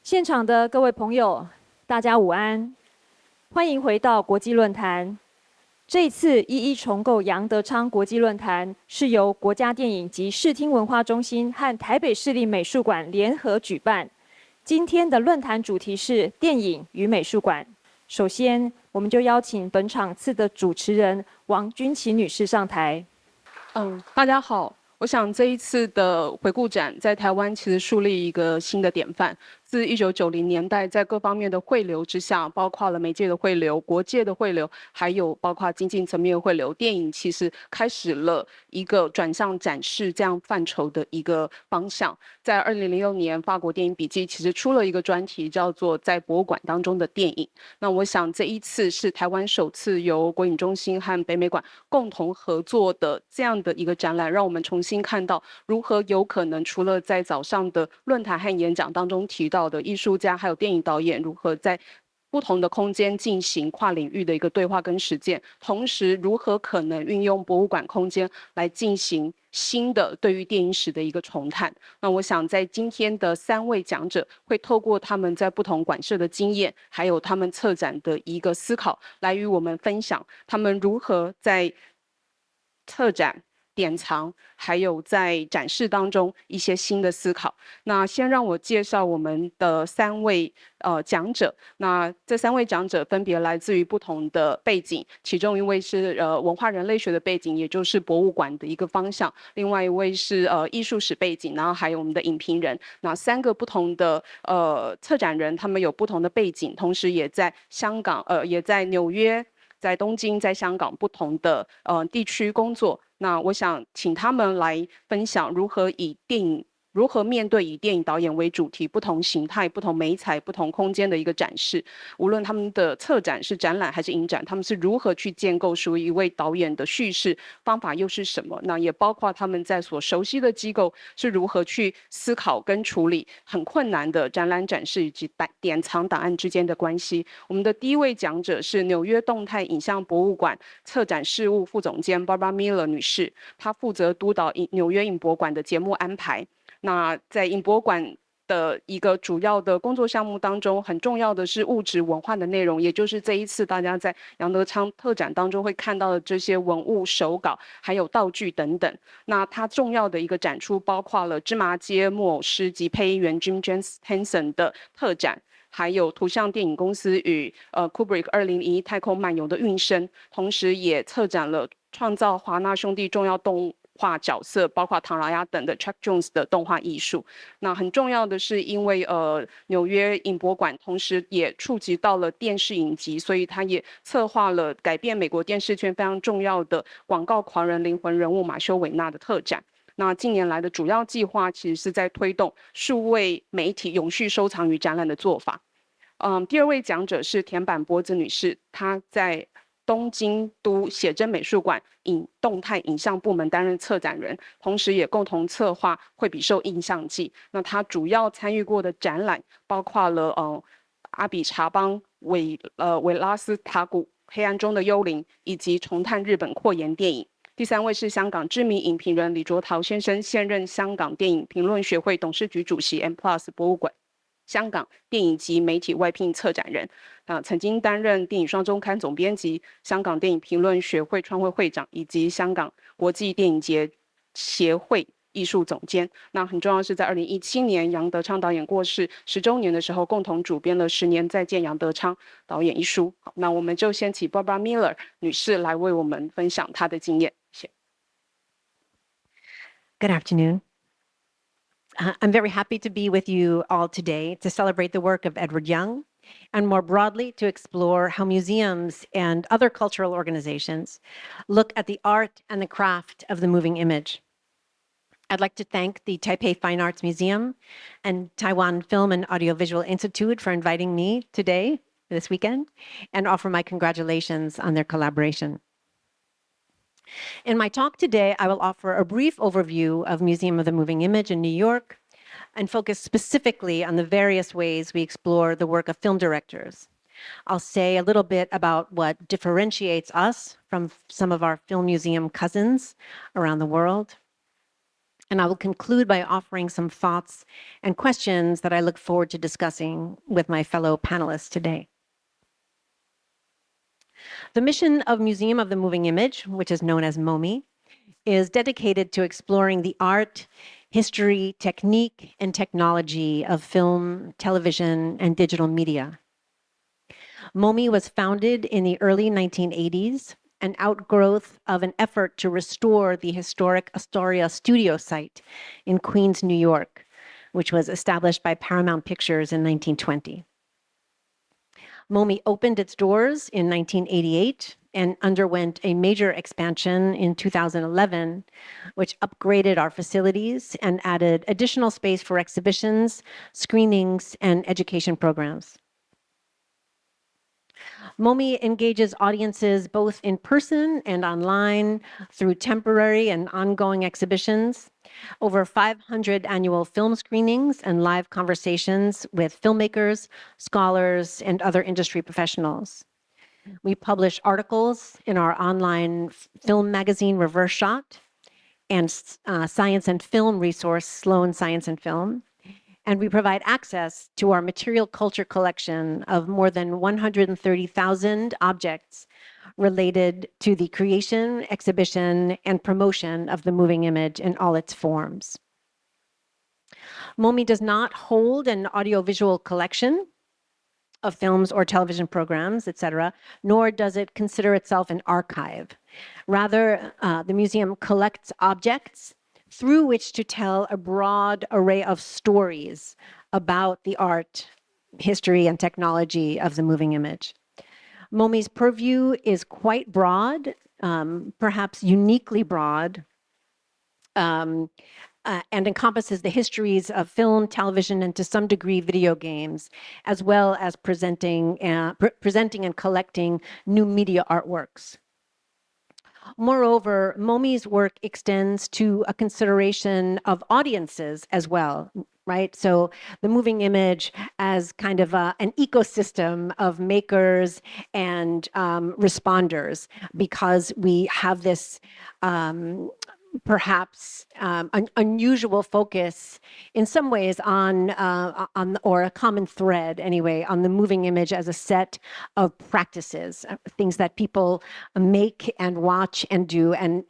现场的各位朋友，大家午安，欢迎回到国际论坛。这次一重构杨德昌国际论坛是由国家电影及视听文化中心和台北市立美术馆联合举办。今天的论坛主题是电影与美术馆。首先，我们就邀请本场次的主持人王君琪女士上台。大家好。我想这一次的回顾展在台湾其实树立一个新的典范。自1990年代，在各方面的汇流之下，包括了媒介的汇流、国界的汇流，还有包括经济层面的汇流，电影其实开始了一个转向展示这样范畴的一个方向。在2006年，法国电影笔记其实出了一个专题，叫做《在博物馆当中的电影》。那我想这一次是台湾首次由国影中心和北美馆共同合作的这样的一个展览，让我们重新看到如何有可能除了在早上的论坛和演讲当中提到的艺术家还有电影导演如何在不同的空间进行跨领域的一个对话跟实践，同时如何可能运用博物馆空间来进行新的对于电影史的一个重探。那我想在今天的3位讲者会透过他们在不同馆舍的经验，还有他们策展的一个思考，来与我们分享他们如何在策展、典藏，还有在展示当中一些新的思考。那先让我介绍我们的3位讲者。那这3位讲者分别来自于不同的背景，其中一位是文化人类学的背景，也就是博物馆的一个方向；另外一位是艺术史背景，然后还有我们的影评人。那3个不同的策展人，他们有不同的背景，同时也在香港也在纽约、在东京、在香港不同的地区工作。那我想请他们来分享如何面对以电影导演为主题、不同形态、不同媒材、不同空间的一个展示。无论他们的策展是展览还是影展，他们是如何去建构属于一位导演的叙事方法又是什么？那也包括他们在所熟悉的机构是如何去思考跟处理很困难的展览展示以及典藏档案之间的关系。我们的第一位讲者是纽约动态影像博物馆策展事务副总监 Barbara Miller 女士，她负责督导纽约影博馆的节目安排。那在影博馆的一个主要的工作项目当中，很重要的是物质文化的内容，也就是这一次大家在杨德昌特展当中会看到的这些文物、手稿，还有道具等等。那它重要的一个展出包括了芝麻街木偶师及配音员 Jim Jensen 的特展，还有图像电影公司与Kubrick 2001太空漫游的运声，同时也策展了创造华纳兄弟重要动画角色，包括唐老鸭等的 Cheuk-to 的动画艺术。那很重要的是，因为纽约影博馆同时也触及到了电视影集，所以他也策划了改变美国电视圈非常重要的广告狂人灵魂人物马修·韦纳的特展。那近年来的主要计划其实是在推动数位媒体永续收藏与展览的做法。第2位讲者是田坂博子女士，她在东京都写真美术馆动态影像部门担任策展人，同时也共同策划惠比寿印象季。那她主要参与过的展览包括了阿比查邦、韦拉斯塔古、黑暗中的幽灵，以及重探日本扩延电影。第3位是香港知名影评人李卓陶先生，现任香港电影评论学会董事局主席 M+ 博物馆香港电影及媒体外聘策展人。曾经担任电影双周刊总编辑、香港电影评论学会创会会长，以及香港国际电影节协会艺术总监。那很重要的是，在2017年杨德昌导演过世10周年的时候，共同主编了《10年再见杨德昌》导演一书。好，那我们就先请 Barbara Miller 女士来为我们分享她的经验。谢谢。Good afternoon. I'm very happy to be with you all today to celebrate the work of Edward Young, and more broadly to explore how museums and other cultural organizations look at the art and the craft of the moving image. I'd like to thank the Taipei Fine Arts Museum and Taiwan Film and Audiovisual Institute for inviting me today, this weekend, and offer my congratulations on their collaboration. In my talk today, I will offer a brief overview of Museum of the Moving Image in New York and focus specifically on the various ways we explore the work of film directors. I'll say a little bit about what differentiates us from some of our film museum cousins around the world. And I will conclude by offering some thoughts and questions that I look forward to discussing with my fellow panelists today. The mission of Museum of the Moving Image, which is known as MOMI, is dedicated to exploring the art, history, technique, and technology of film, television, and digital media. MOMI was founded in the early 1980s, an outgrowth of an effort to restore the historic Astoria studio site in Queens, New York, which was established by Paramount Pictures in 1920. MOMI opened its doors in 1988 and underwent a major expansion in 2011, which upgraded our facilities and added additional space for exhibitions, screenings, and education programs. MOMI engages audiences both in person and online through temporary and ongoing exhibitions, over 500 annual film screenings and live conversations with filmmakers, scholars, and other industry professionals. We publish articles in our online film magazine, Reverse Shot, and science and film resource, Sloan Science and Film. And we provide access to our material culture collection of more than 130,000 objects related to the creation, exhibition, and promotion of the moving image in all its forms. MOMI does not hold an audiovisual collection of films or television programs, etc., nor does it consider itself an archive. Rather, the museum collects objects through which to tell a broad array of stories about the art, history, and technology of the moving image. MOMI's purview is quite broad, perhaps uniquely broad, and encompasses the histories of film, television, and to some degree video games, as well as presenting and collecting new media artworks. Moreover, MOMI's work extends to a consideration of audiences as well, right? So the moving image as kind of an ecosystem of makers and responders, because we have this perhaps an unusual focus in some ways on, or a common thread anyway, on the moving image as a set of practices, things that people make and watch and do, and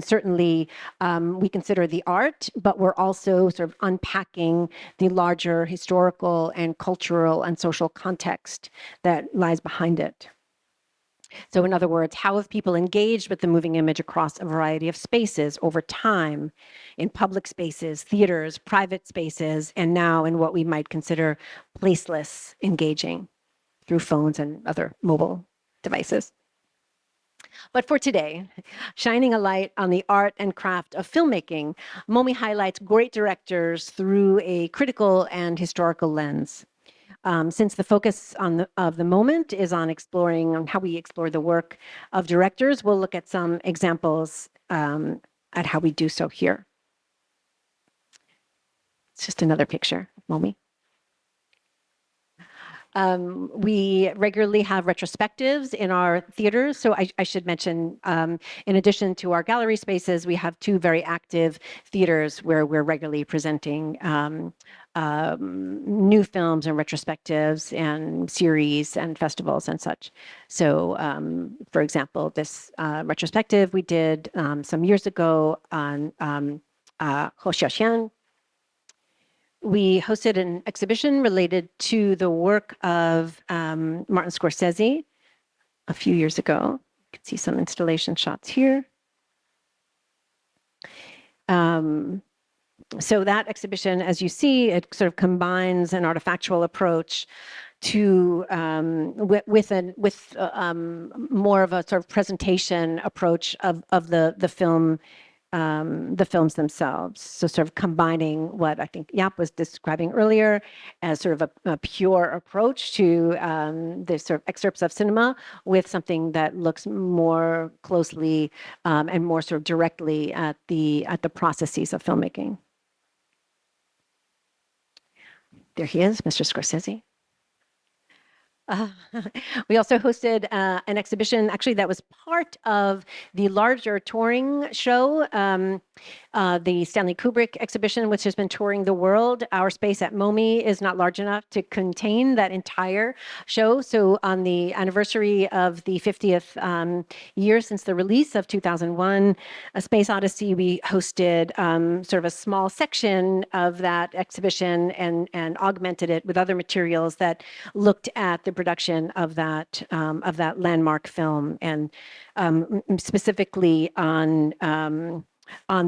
certainly we consider the art, but we're also sort of unpacking the larger historical and cultural and social context that lies behind it. So in other words, how have people engaged with the moving image across a variety of spaces over time, in public spaces, theaters, private spaces, and now in what we might consider placeless engaging through phones and other mobile devices. But for today, shining a light on the art and craft of filmmaking, MOMI highlights great directors through a critical and historical lens. Since the focus of the moment is on exploring how we explore the work of directors, we'll look at some examples at how we do so here. It's just another picture of MOMI. We regularly have retrospectives in our theaters. So I should mention, in addition to our gallery spaces, we have two very active theaters where we're regularly presenting new films and retrospectives and series and festivals and such. So, for example, this retrospective we did some years ago on Ho Xiaoxian. We hosted an exhibition related to the work of Martin Scorsese a few years ago. You can see some installation shots here. So that exhibition, as you see, it sort of combines an artifactual approach to with more of a sort of presentation approach of the film. The films themselves. So sort of combining what I think Yap was describing earlier as sort of a pure approach to the sort of excerpts of cinema with something that looks more closely and more sort of directly at the processes of filmmaking. There he is, Mr. Scorsese. Uh, we also hosted an exhibition, actually, that was part of the larger touring show, the Stanley Kubrick exhibition, which has been touring the world. Our space at MoMI is not large enough to contain that entire show. So on the anniversary of the 50th year since the release of 2001, A Space Odyssey, we hosted sort of a small section of that exhibition and augmented it with other materials that looked at the production of that landmark film, and specifically on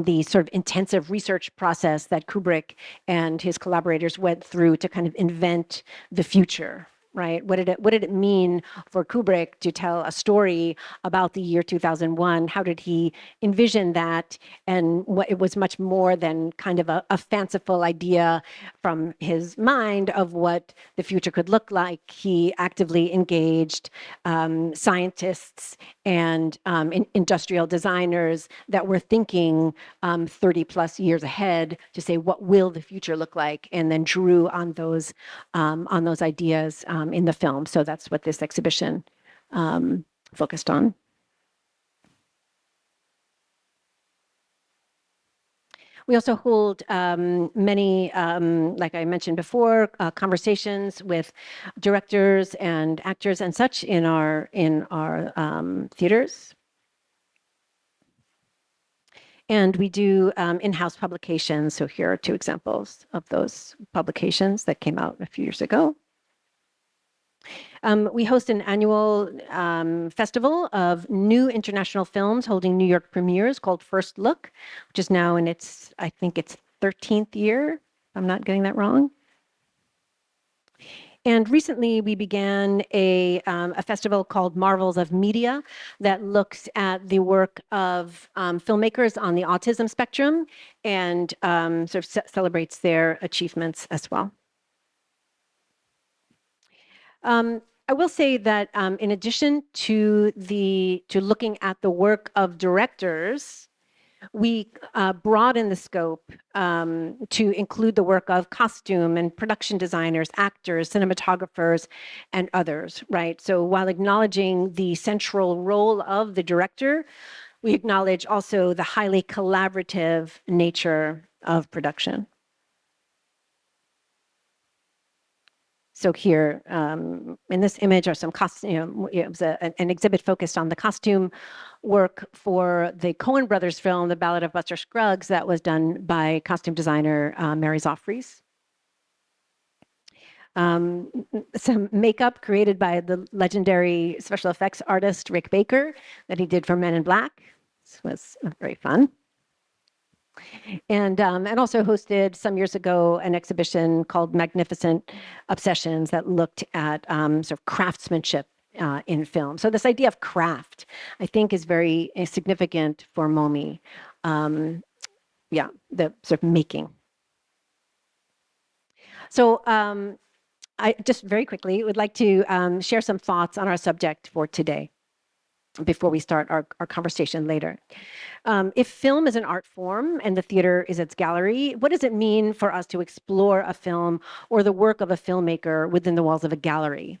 the sort of intensive research process that Kubrick and his collaborators went through to kind of invent the future. Right? What did it mean for Kubrick to tell a story about the year 2001? How did he envision that? And it was much more than kind of a fanciful idea from his mind of what the future could look like. He actively engaged scientists and industrial designers that were thinking 30 plus years ahead to say, what will the future look like? And then drew on those ideas in the film. So that's what this exhibition focused on. We also hold many, like I mentioned before, conversations with directors and actors and such in our theaters. And we do in-house publications. So here are two examples of those publications that came out a few years ago. We host an annual festival of new international films holding New York premieres called First Look, which is now in its, I think its 13th year, if I'm not getting that wrong. And recently we began a festival called Marvels of Media that looks at the work of filmmakers on the autism spectrum and sort of celebrates their achievements as well. I will say that in addition to looking at the work of directors, we broaden the scope to include the work of costume and production designers, actors, cinematographers, and others, right? So while acknowledging the central role of the director, we acknowledge also the highly collaborative nature of production. So here, in this image are some costume, it was an exhibit focused on the costume work for the Coen brothers film, The Ballad of Buster Scruggs, that was done by costume designer Mary Zoffries. Some makeup created by the legendary special effects artist Rick Baker that he did for Men in Black. This was very fun. And also hosted some years ago an exhibition called Magnificent Obsessions that looked at sort of craftsmanship in film. So this idea of craft, I think, is very significant for MoMI. Yeah, the sort of making. So I just very quickly would like to share some thoughts on our subject for today before we start our conversation later. If film is an art form and the theater is its gallery, what does it mean for us to explore a film or the work of a filmmaker within the walls of a gallery?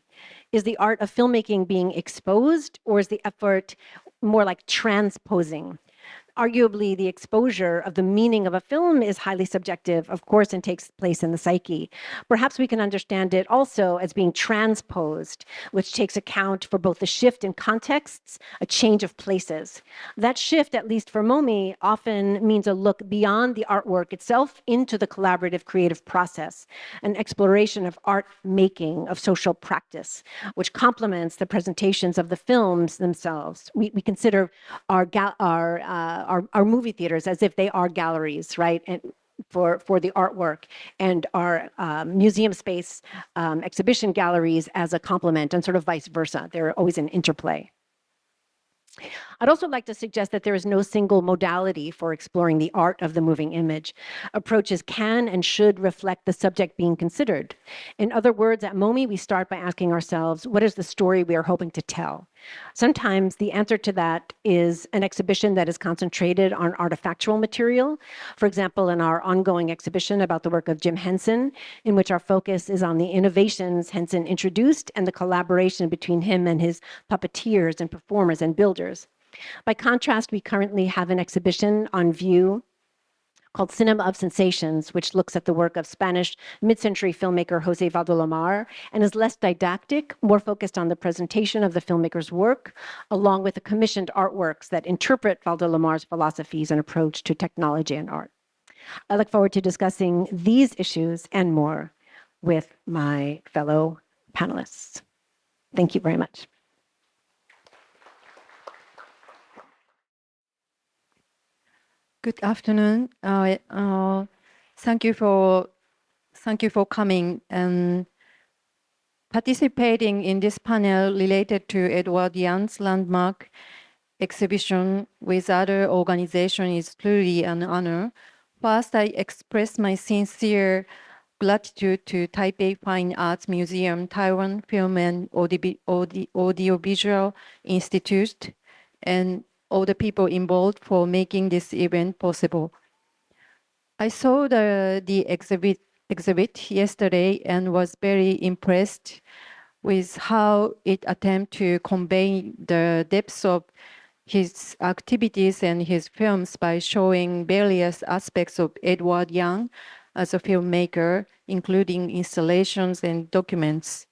Is the art of filmmaking being exposed, or is the effort more like transposing? Arguably, the exposure of the meaning of a film is highly subjective, of course, and takes place in the psyche. Perhaps we can understand it also as being transposed, which takes account for both the shift in contexts, a change of places. That shift, at least for MoMI, often means a look beyond the artwork itself into the collaborative creative process, an exploration of art making, of social practice, which complements the presentations of the films themselves. We consider our movie theaters as if they are galleries, right? And for the artwork, and our museum space exhibition galleries as a complement, and sort of vice versa. They're always in interplay. I'd also like to suggest that there is no single modality for exploring the art of the moving image. Approaches can and should reflect the subject being considered. In other words, at MoMI, we start by asking ourselves, what is the story we are hoping to tell? Sometimes the answer to that is an exhibition that is concentrated on artifactual material. For example, in our ongoing exhibition about the work of Jim Henson, in which our focus is on the innovations Henson introduced and the collaboration between him and his puppeteers and performers and builders. By contrast, we currently have an exhibition on view called Cinema of Sensations, which looks at the work of Spanish mid-century filmmaker Jose Valdolomar and is less didactic, more focused on the presentation of the filmmaker's work, along with the commissioned artworks that interpret Valdolomar's philosophies and approach to technology and art. I look forward to discussing these issues and more with my fellow panelists. Thank you very much. Good afternoon. Thank you for coming and participating in this panel related to Edward Young's landmark exhibition with other organizations is truly an honor. First, I express my sincere gratitude to Taipei Fine Arts Museum, Taiwan Film and Audiovisual Institute, and all the people involved for making this event possible. I saw the exhibit yesterday and was very impressed with how it attempted to convey the depths of his activities and his films by showing various aspects of Edward Young as a filmmaker, including installations and documents.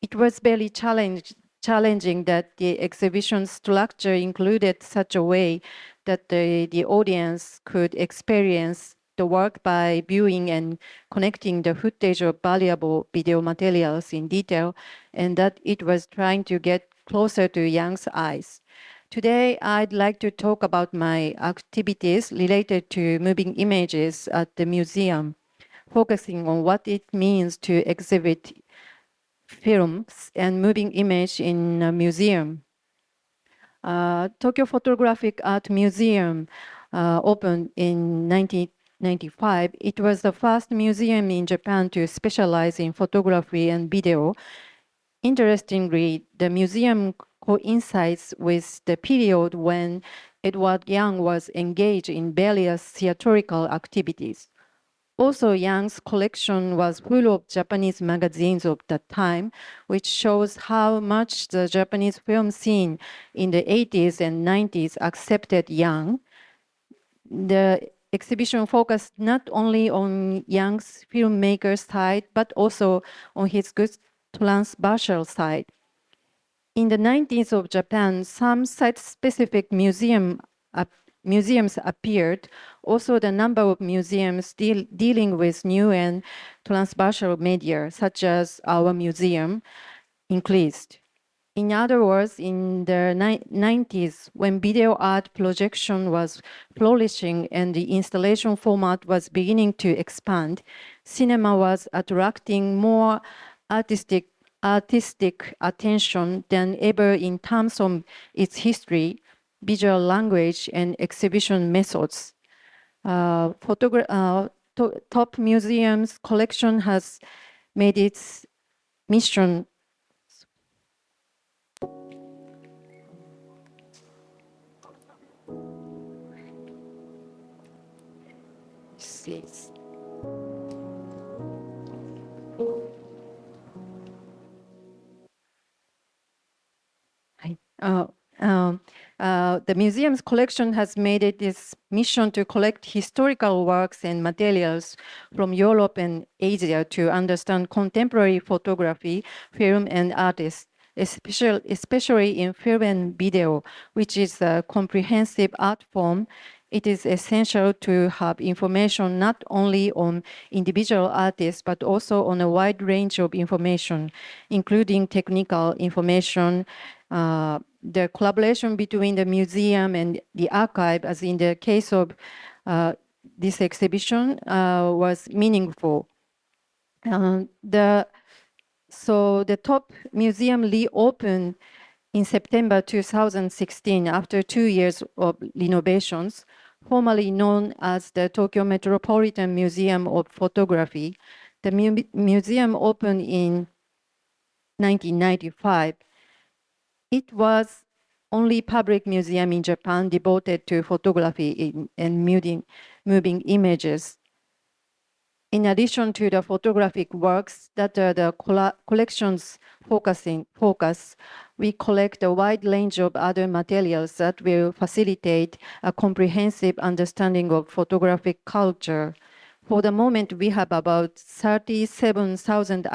It was very challenging that the exhibition structure included such a way that the audience could experience the work by viewing and connecting the footage of valuable video materials in detail, and that it was trying to get closer to Young's eyes. Today, I'd like to talk about my activities related to moving images at the museum, focusing on what it means to exhibit films and moving image in a museum. Tokyo Photographic Art Museum opened in 1995. It was the first museum in Japan to specialize in photography and video. Interestingly, the museum coincides with the period when Edward Young was engaged in various theatrical activities. Also, Young's collection was full of Japanese magazines of that time, which shows how much the Japanese film scene in the 80s and 90s accepted Young. The exhibition focused not only on Young's filmmaker side, but also on his good transversal side. In the 90s of Japan, some site-specific museums appeared. Also, the number of museums dealing with new and transversal media, such as our museum, increased. In other words, in the 90s, when video art projection was flourishing and the installation format was beginning to expand, cinema was attracting more artistic attention than ever in terms of its history, visual language, and exhibition methods. Top Museum's collection has made its mission the museum's collection has made it its mission to collect historical works and materials from Europe and Asia to understand contemporary photography, film, and artists, especially in film and video, which is a comprehensive art form. It is essential to have information not only on individual artists, but also on a wide range of information, including technical information, the collaboration between the museum and the archive, as in the case of this exhibition, was meaningful. So the Top Museum reopened In September 2016, after 2 years of renovations, formerly known as the Tokyo Metropolitan Museum of Photography, the museum opened in 1995. It was only public museum in Japan devoted to photography and moving images. In addition to the photographic works that are the collections focus, we collect a wide range of other materials that will facilitate a comprehensive understanding of photographic culture. For the moment, we have about 37,000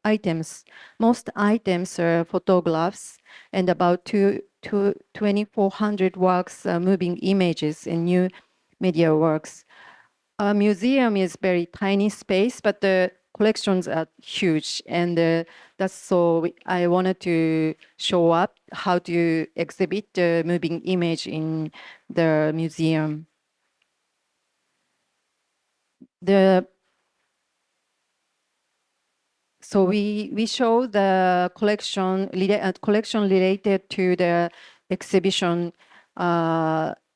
items. Most items are photographs, and about 2,400 works are moving images and new media works. Our museum is very tiny space, but the collections are huge, and that's so I wanted to show up how to exhibit the moving image in the museum. So we show the collection related to the exhibition,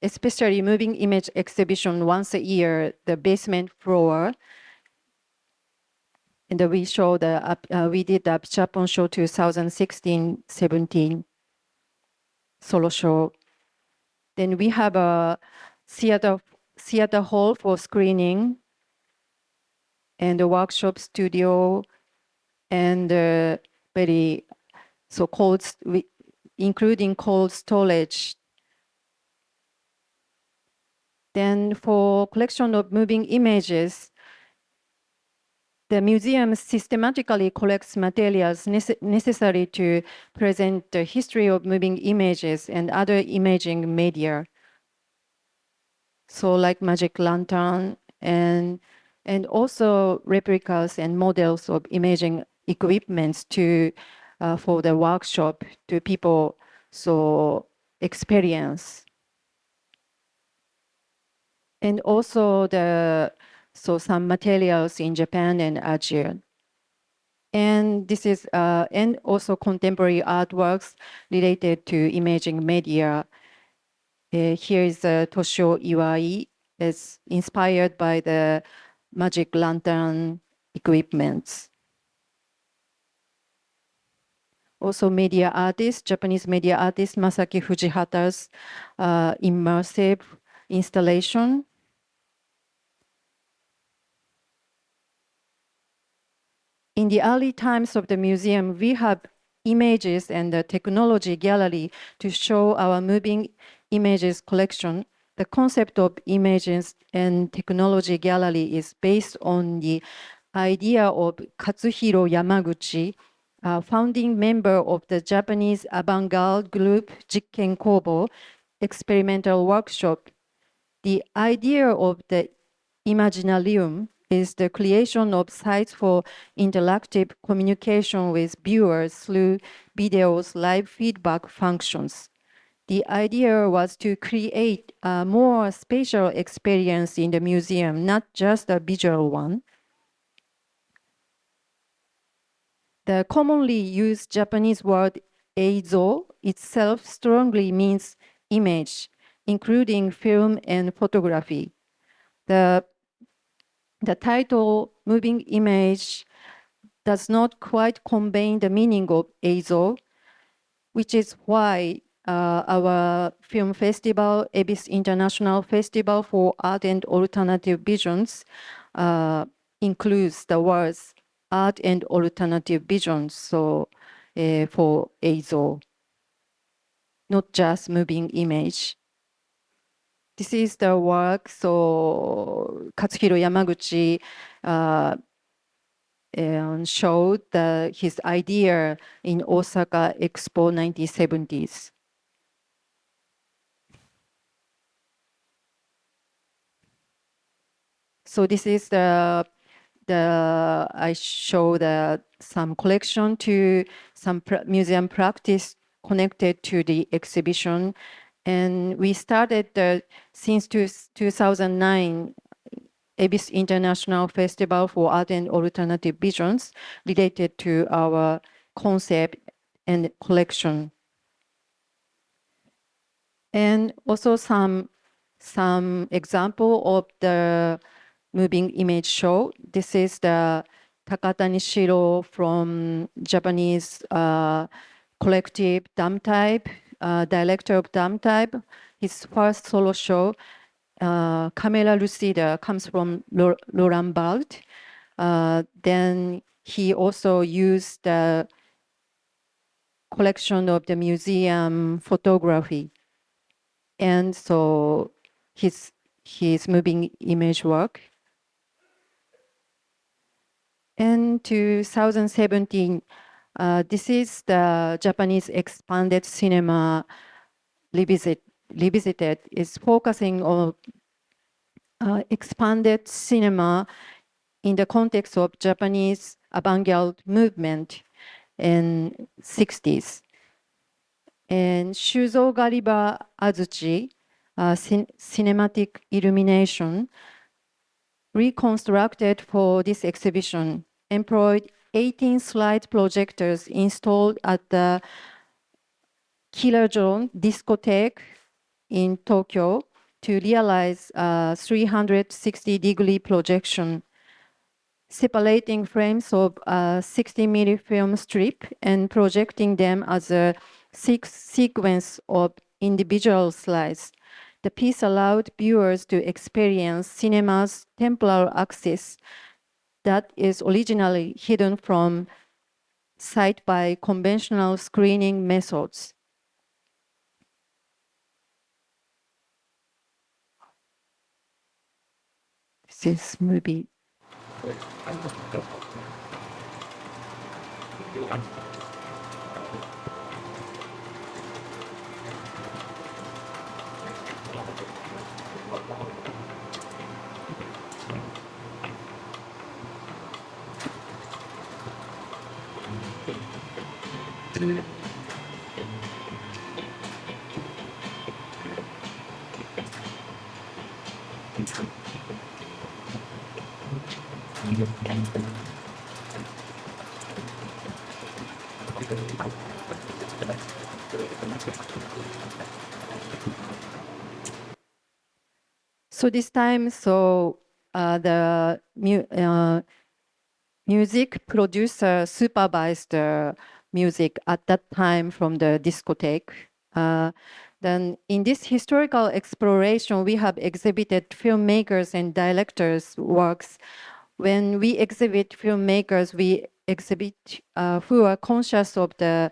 especially moving image exhibition once a year, the basement floor. And we show we did the Japan show 2016-17 solo show. Then we have a theater hall for screening, and a workshop studio, and including cold storage. Then for collection of moving images, the museum systematically collects materials necessary to present the history of moving images and other imaging media. So like magic lantern and also replicas and models of imaging equipments for the workshop to people experience. And also some materials in Japan and Asia. And this is and also contemporary artworks related to imaging media. Here is Toshio Iwai. It's inspired by the magic lantern equipments. Also media artist, Japanese media artist Masaki Fujihata's immersive installation. In the early times of the museum, we have images and the technology gallery to show our moving images collection. The concept of images and technology gallery is based on the idea of Katsuhiro Yamaguchi, a founding member of the Japanese avant-garde group Jikken Kobo experimental workshop. The idea of the Imaginarium is the creation of sites for interactive communication with viewers through videos, live feedback functions. The idea was to create a more spatial experience in the museum, not just a visual one. The commonly used Japanese word eizo itself strongly means image, including film and photography. The title, moving image, does not quite convey the meaning of eizo, which is why our film festival, Ebis International Festival for Art and Alternative Visions, includes the words art and alternative visions, so for eizo, not just moving image. This is the work, so Katsuhiro Yamaguchi showed his idea in Osaka Expo 1970s. So this is I show some collection to some museum practice connected to the exhibition. And we started since 2009, Ebis International Festival for Art and Alternative Visions related to our concept and collection. And also some example of the moving image show. This is the Takata Nishiro from Japanese collective Dam Type, director of Dam Type. His first solo show, Camera Lucida, comes from Laurent Balt. Then he also used the collection of the museum photography. And so his moving image work. And 2017, this is the Japanese expanded cinema revisited. Is focusing on expanded cinema in the context of Japanese avant-garde movement in 60s. And Shuzo Gariba Azuchi, cinematic illumination, reconstructed for this exhibition, employed 18 slide projectors installed at the Kirajon discotheque in Tokyo to realize a 360-degree projection, separating frames of a 60mm film strip and projecting them as a sequence of individual slides. The piece allowed viewers to experience cinema's temporal axis that is originally hidden from sight by conventional screening methods. This movie. So this time, the music producer supervised the music at that time from the discotheque. Then in this historical exploration, we have exhibited filmmakers and directors' works. When we exhibit filmmakers, we exhibit who are conscious of the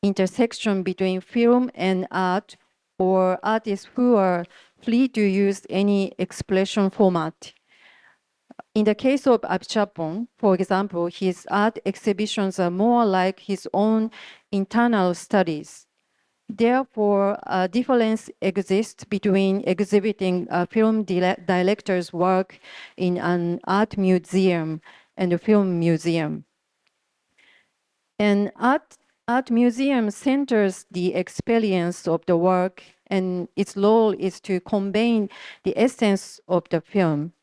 intersection between film and art, or artists who are free to use any expression format. In the case of Apichatpong, for example, his art exhibitions are more like his own internal studies. Therefore, a difference exists between exhibiting a film director's work in an art museum and a film museum. An art museum centers the experience of the work, and its role is to convey the essence of the film.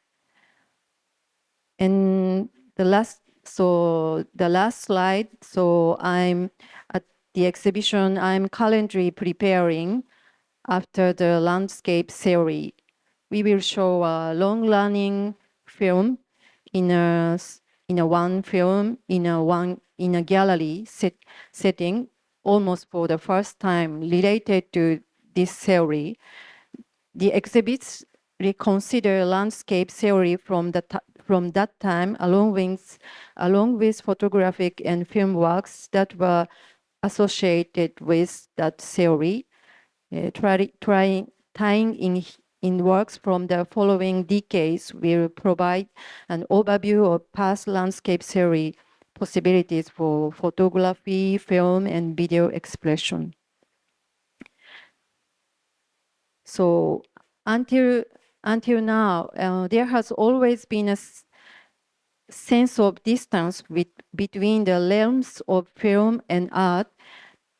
And the last slide. So I'm at the exhibition I'm currently preparing after the landscape theory. We will show a long-running film in a gallery setting, almost for the first time, related to this theory. The exhibits reconsider landscape theory from that time, along with photographic and film works that were associated with that theory, tying in works from the following decades will provide an overview of past landscape theory possibilities for photography, film, and video expression. So until now, there has always been a sense of distance between the realms of film and art,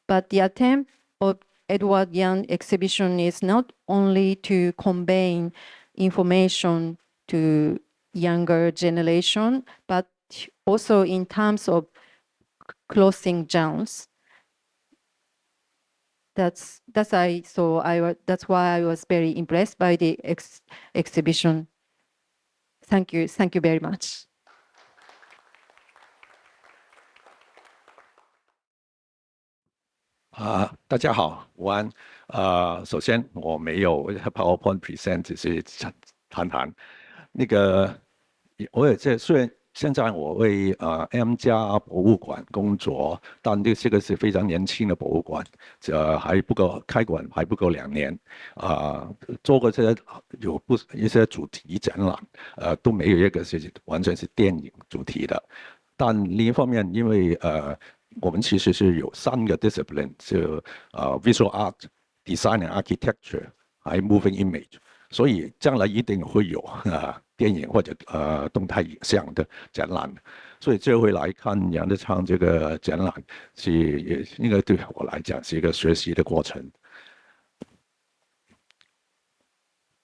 but the attempt of Edward Young exhibition is not only to convey information to younger generation, but also in terms of closing genres. That's that's why I was very impressed by the exhibition. Thank you very much. 大家好，午安。首先我没有 PowerPoint present， 只是谈谈那个，我也虽然现在我为M+ 博物馆工作，但这个是非常年轻的博物馆，还不够开馆还不够2年，做过这些一些主题展览，都没有一个是完全是电影主题的。但另一方面，因为我们其实是有3个 discipline， 就visual art、design and architecture， 还 moving image， 所以将来一定会有电影或者动态影像的展览。所以这回来看杨德昌这个展览，也应该对我来讲是一个学习的过程。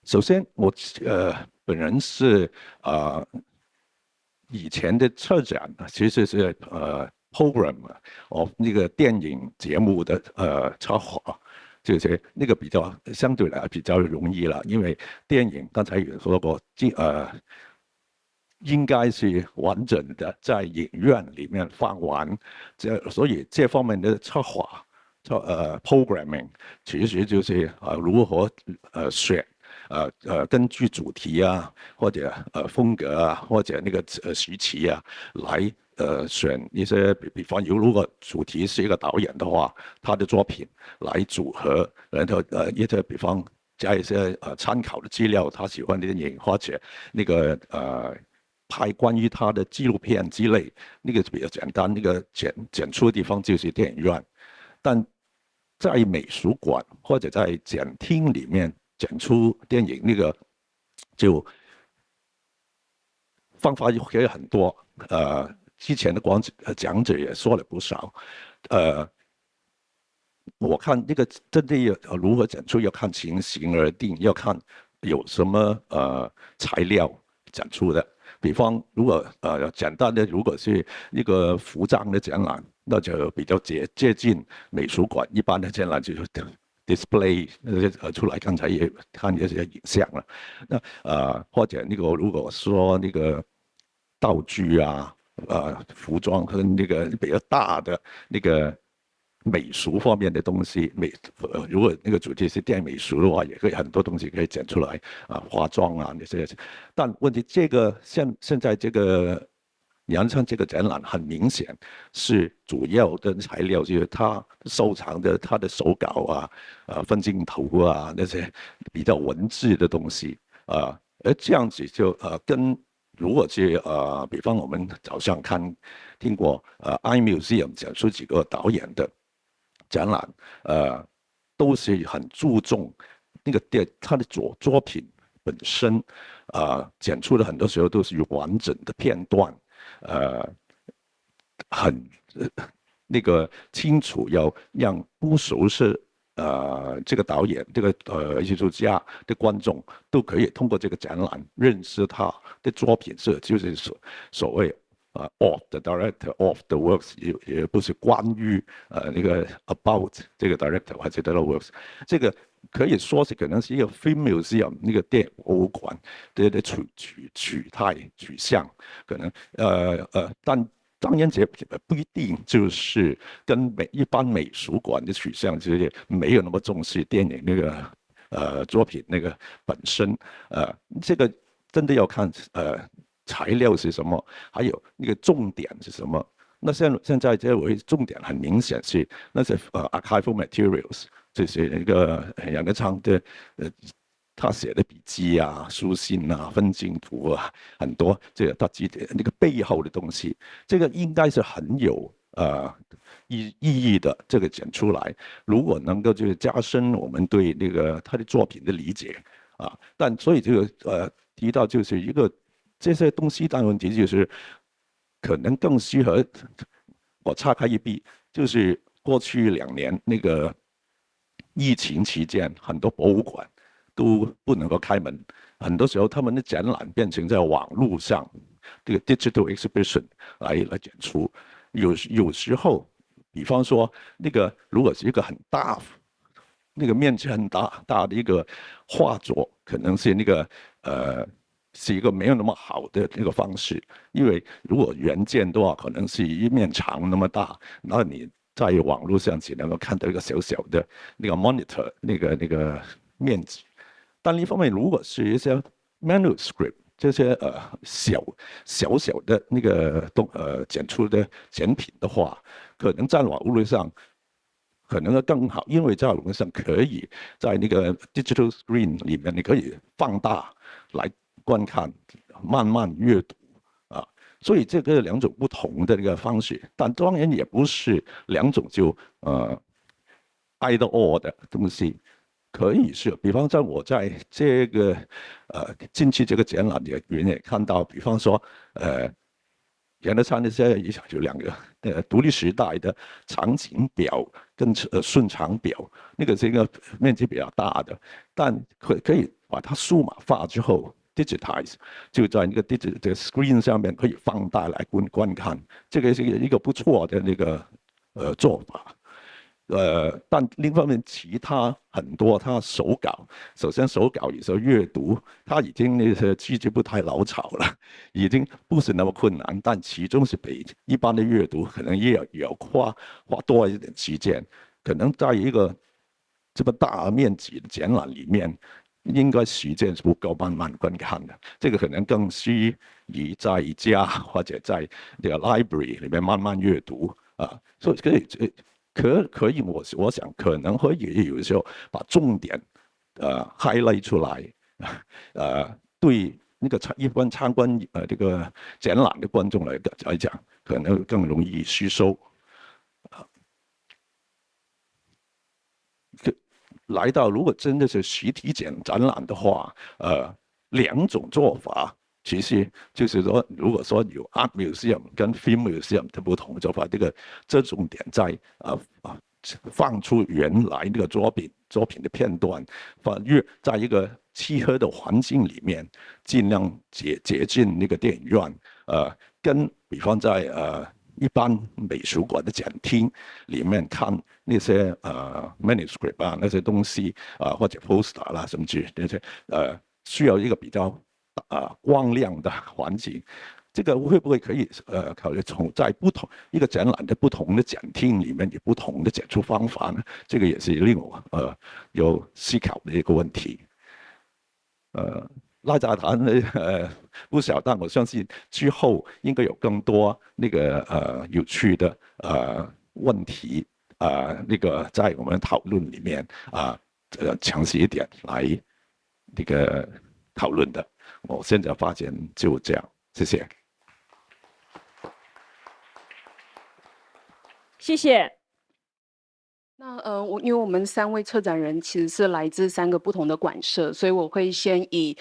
首先，我本人是以前的策展其实是program 那个电影节目的策划，就是那个相对来比较容易了，因为电影刚才也说过，应该是完整的在影院里面放完，所以这方面的策划programming 其实就是如何选。根据主题啊，或者风格啊，或者那个时期啊，来选一些，比方如果主题是一个导演的话，他的作品来组合，然后一些比方加一些参考的资料，他喜欢的电影或者那个拍关于他的纪录片之类，那个比较简单，那个展出的地方就是电影院，但在美术馆或者在展厅里面。展出电影那个就方法也很多，之前的讲者也说了不少，我看那个真的如何展出要看情形而定，要看有什么材料展出的。比方如果简单的，如果是一个服装的展览，那就比较接近美术馆一般的展览就是。display 出来，刚才也看一些影像了。那或者那个如果说那个道具啊，服装和那个比较大的那个美术方面的东西，如果那个主题是电影美术的话，也可以很多东西可以展出来化妆啊那些。但问题这个现在这个。杨德昌这个展览很明显是主要的材料就是他收藏的他的手稿啊、分镜头啊那些比较文字的东西而这样子就跟如果是比方我们早上听过I Museum 讲出几个导演的展览都是很注重那个他的作品本身展出的很多时候都是完整的片段。很那个清楚，要让不熟悉这个导演、这个艺术家的观众都可以通过这个展览认识他的作品就是所谓of the director of the works， 也不是关于那个 about 这个 director 或者 the works， 这个可以说是可能是一个 film museum 那个电影博物馆的取向，可能但当然这不一定就是跟一般美术馆的取向，就是没有那么重视电影那个作品那个本身这个真的要看材料是什么，还有那个重点是什么。那现在这位重点很明显是那些archival materials， 就是那个杨德昌的他写的笔记啊、书信啊、分镜图啊，很多这个他那个背后的东西，这个应该是很有意义的。这个展出来，如果能够就是加深我们对那个他的作品的理解但所以这个提到就是一个。这些东西，但问题就是可能更适合我岔开一笔，就是过去2年那个疫情期间，很多博物馆都不能够开门，很多时候他们的展览变成在网络上这个 digital exhibition 来展出，有时候，比方说那个如果是一个很大那个面积很大的一个画作，可能是那个是一个没有那么好的那个方式，因为如果原件的话，可能是一面墙那么大，然后你在网络上只能够看到一个小小的那个 monitor 那个面积。但另一方面，如果是一些 manuscript 这些小的那个剪出的简品的话，可能在网络上可能会更好，因为在网络上可以在那个 digital screen 里面，你可以放大来观看，慢慢阅读啊。所以这个两种不同的那个方式，但当然也不是两种就either or 的东西。可以是，比方说我在这个近期这个展览里面也看到，比方说杨德昌那些有2个独立时代的场景表跟顺场表，那个是一个面积比较大的，但可以把它数码化之后 digitize， 就在那个 digital screen 上面可以放大来观看，这个是一个不错的那个做法。但另一方面，其他很多他手稿，首先手稿有时候阅读，他已经那些句子不太老草了，已经不是那么困难，但其中是比一般的阅读可能也要花多一点时间，可能在一个这么大面积的展览里面，应该时间是不够慢慢观看的，这个可能更适宜在家或者在这个 library 里面慢慢阅读啊，所以可以，我想可能会有时候把重点highlight 出来，对那个一般参观这个展览的观众来讲，可能更容易吸收。来到如果真的是实体展览的话，2种做法。其实就是说，如果说有 art museum 跟 film museum 的不同做法，这重点在放出原来那个作品的片段，在一个契合的环境里面，尽量接近那个电影院，跟比方在一般美术馆的展厅里面看那些manuscript 啊那些东西或者 poster 啦，甚至那些需要一个比较光亮的环境，这个会不会可以考虑在一个展览的不同的展厅里面有不同的展出方法呢？这个也是令我有思考的一个问题。拉杂谈不少，但我相信之后应该有更多那个有趣的问题那个在我们讨论里面详细一点来那个讨论的。我现在发现就这样，谢谢。谢谢。那因为我们3位策展人其实是来自3个不同的馆舍，所以我会先以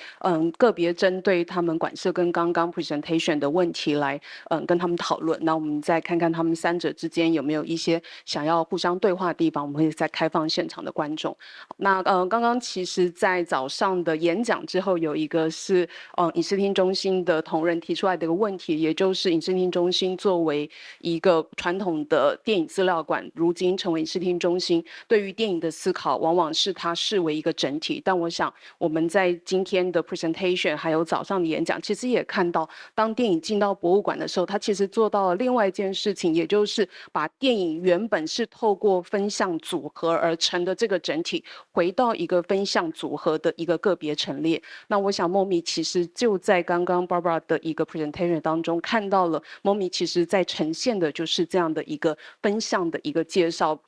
个别针对他们馆舍跟刚刚 presentation 的问题来跟他们讨论。那我们再看看他们3者之间有没有一些想要互相对话的地方，我们会再开放现场的观众。那刚刚其实在早上的演讲之后，有一个是影视厅中心的同仁提出来的一个问题，也就是影视厅中心作为一个传统的电影资料馆，如今成为影视厅中心对于电影的思考，往往是它视为一个整体。但我想我们在今天的 presentation 还有早上的演讲，其实也看到，当电影进到博物馆的时候，它其实做到了另外一件事情，也就是把电影原本是透过分项组合而成的这个整体，回到一个分项组合的一个个别陈列。那我想莫米其实就在刚刚 Barbara 的一个 presentation 当中看到了，莫米其实在呈现的就是这样的一个分项的一个介绍。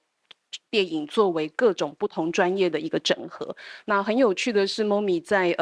电影作为各种不同专业的一个整合。那很有趣的是 ，Momi 在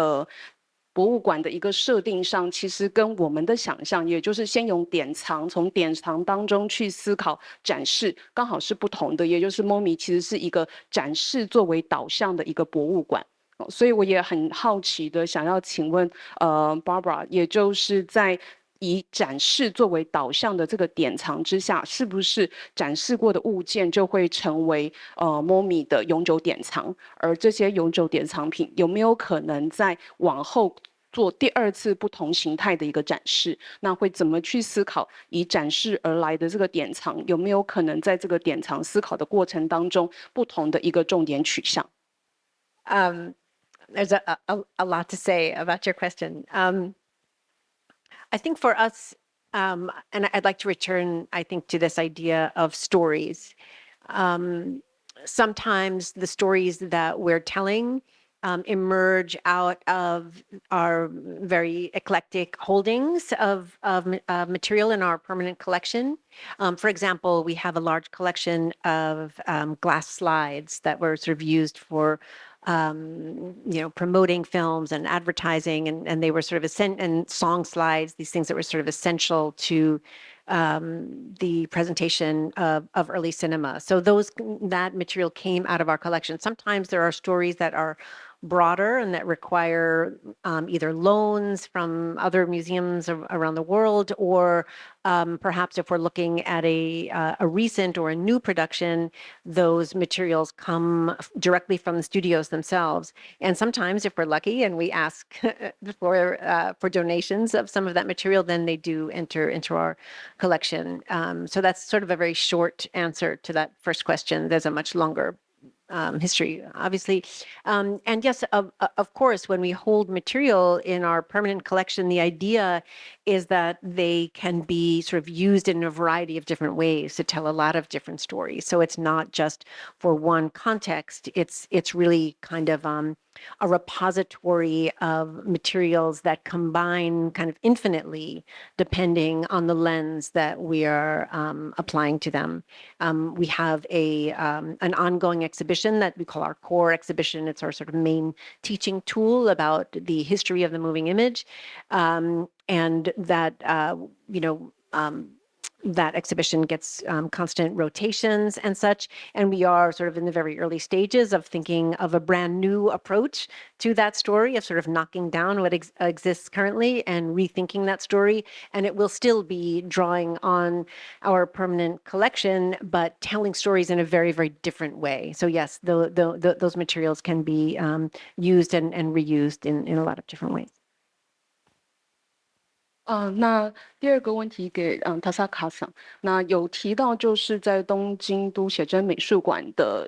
博物馆的一个设定上，其实跟我们的想象，也就是先用典藏，从典藏当中去思考展示，刚好是不同的。也就是 Momi 其实是一个展示作为导向的一个博物馆。所以我也很好奇的想要请问Barbara， 也就是在以展示作为导向的这个典藏之下，是不是展示过的物件就会成为Momi 的永久典藏？而这些永久典藏品有没有可能在往后做第2次不同形态的一个展示？那会怎么去思考以展示而来的这个典藏，有没有可能在这个典藏思考的过程当中不同的一个重点取向？ There's a lot to say about your question. I think for us, and I'd like to return, I think, to this idea of stories. Sometimes the stories that we're telling emerge out of our very eclectic holdings of material in our permanent collection. For example, we have a large collection of glass slides that were sort of used for promoting films and advertising, and they were sort of and song slides, these things that were sort of essential to the presentation of early cinema. So that material came out of our collection. Sometimes there are stories that are broader and that require either loans from other museums around the world, or perhaps if we're looking at a recent or a new production, those materials come directly from the studios themselves. And sometimes, if we're lucky and we ask for donations of some of that material, then they do enter into our collection. So that's sort of a very short answer to that first question. There's a much longer history, obviously. And yes, of course, when we hold material in our permanent collection, the idea is that they can be sort of used in a variety of different ways to tell a lot of different stories. So it's not just for one context. It's really kind of a repository of materials that combine kind of infinitely depending on the lens that we are applying to them. We have an ongoing exhibition that we call our core exhibition. It's our sort of main teaching tool about the history of the moving image. And that, that exhibition gets constant rotations and such. And we are sort of in the very early stages of thinking of a brand new approach to that story, of sort of knocking down what exists currently and rethinking that story. And it will still be drawing on our permanent collection, but telling stories in a very, very different way. So yes, those materials can be used and reused in a lot of different ways. 那第二个问题给TASAKAさん，那有提到就是在东京都写真美术馆的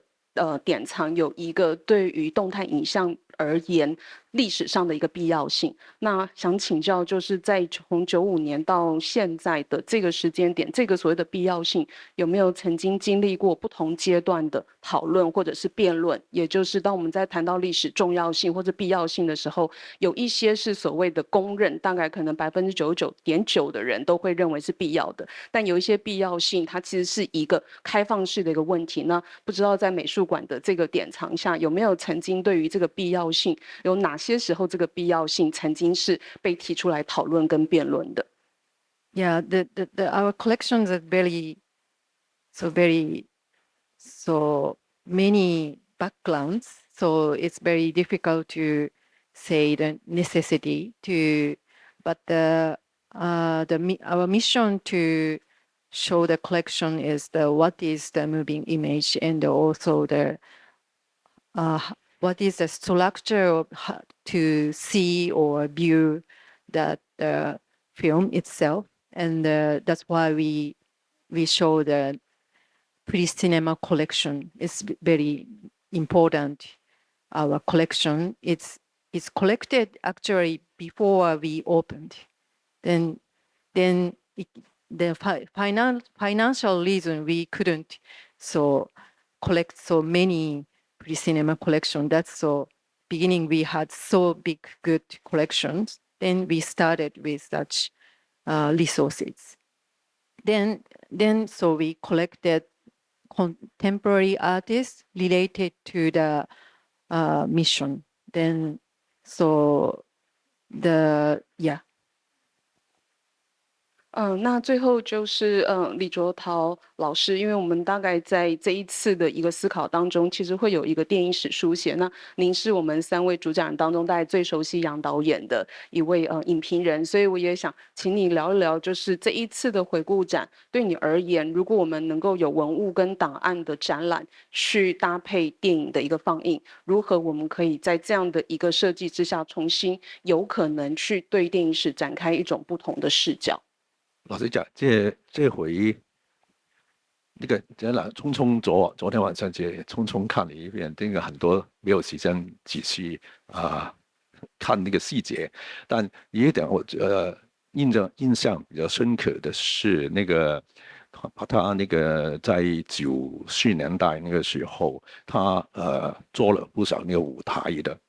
典藏有一个对于动态影像而言历史上的一个必要性。那想请教，就是在从95年到现在的这个时间点，这个所谓的必要性有没有曾经经历过不同阶段的讨论或者是辩论？也就是当我们在谈到历史重要性或者必要性的时候，有一些是所谓的公认，大概可能99.9%的人都会认为是必要的，但有一些必要性，它其实是一个开放式的一个问题。那不知道在美术馆的这个典藏下，有没有曾经对于这个必要性，有哪些时候这个必要性曾经是被提出来讨论跟辩论的？ Yeah, our collections are very many backgrounds, so it's very difficult to say the necessity to, but our mission to show the collection is what is the moving image, and also what is the structure of to see or view that the film itself. And that's why we show the pre-cinema collection. It's very important. Our collection, it's collected actually before we opened. Then the financial reason we couldn't collect so many pre-cinema collection. That's so beginning we had so big good collections. Then we started with such resources. Then so we collected contemporary artists related to the mission. Then so yeah. 那最后就是李卓陶老师，因为我们大概在这一次的一个思考当中，其实会有一个电影史书写。那您是我们3位主讲人当中大概最熟悉杨导演的一位影评人，所以我也想请你聊一聊，就是这一次的回顾展对你而言，如果我们能够有文物跟档案的展览去搭配电影的一个放映，如何我们可以在这样的一个设计之下，重新有可能去对电影史展開一種不同的視角。老實講，這回那个展览匆匆昨天晚上也匆匆看了一遍，这个很多没有时间仔细看那个细节，但有一点我印象比较深刻的是那个他那个在94年代那个时候，他做了不少那个舞台的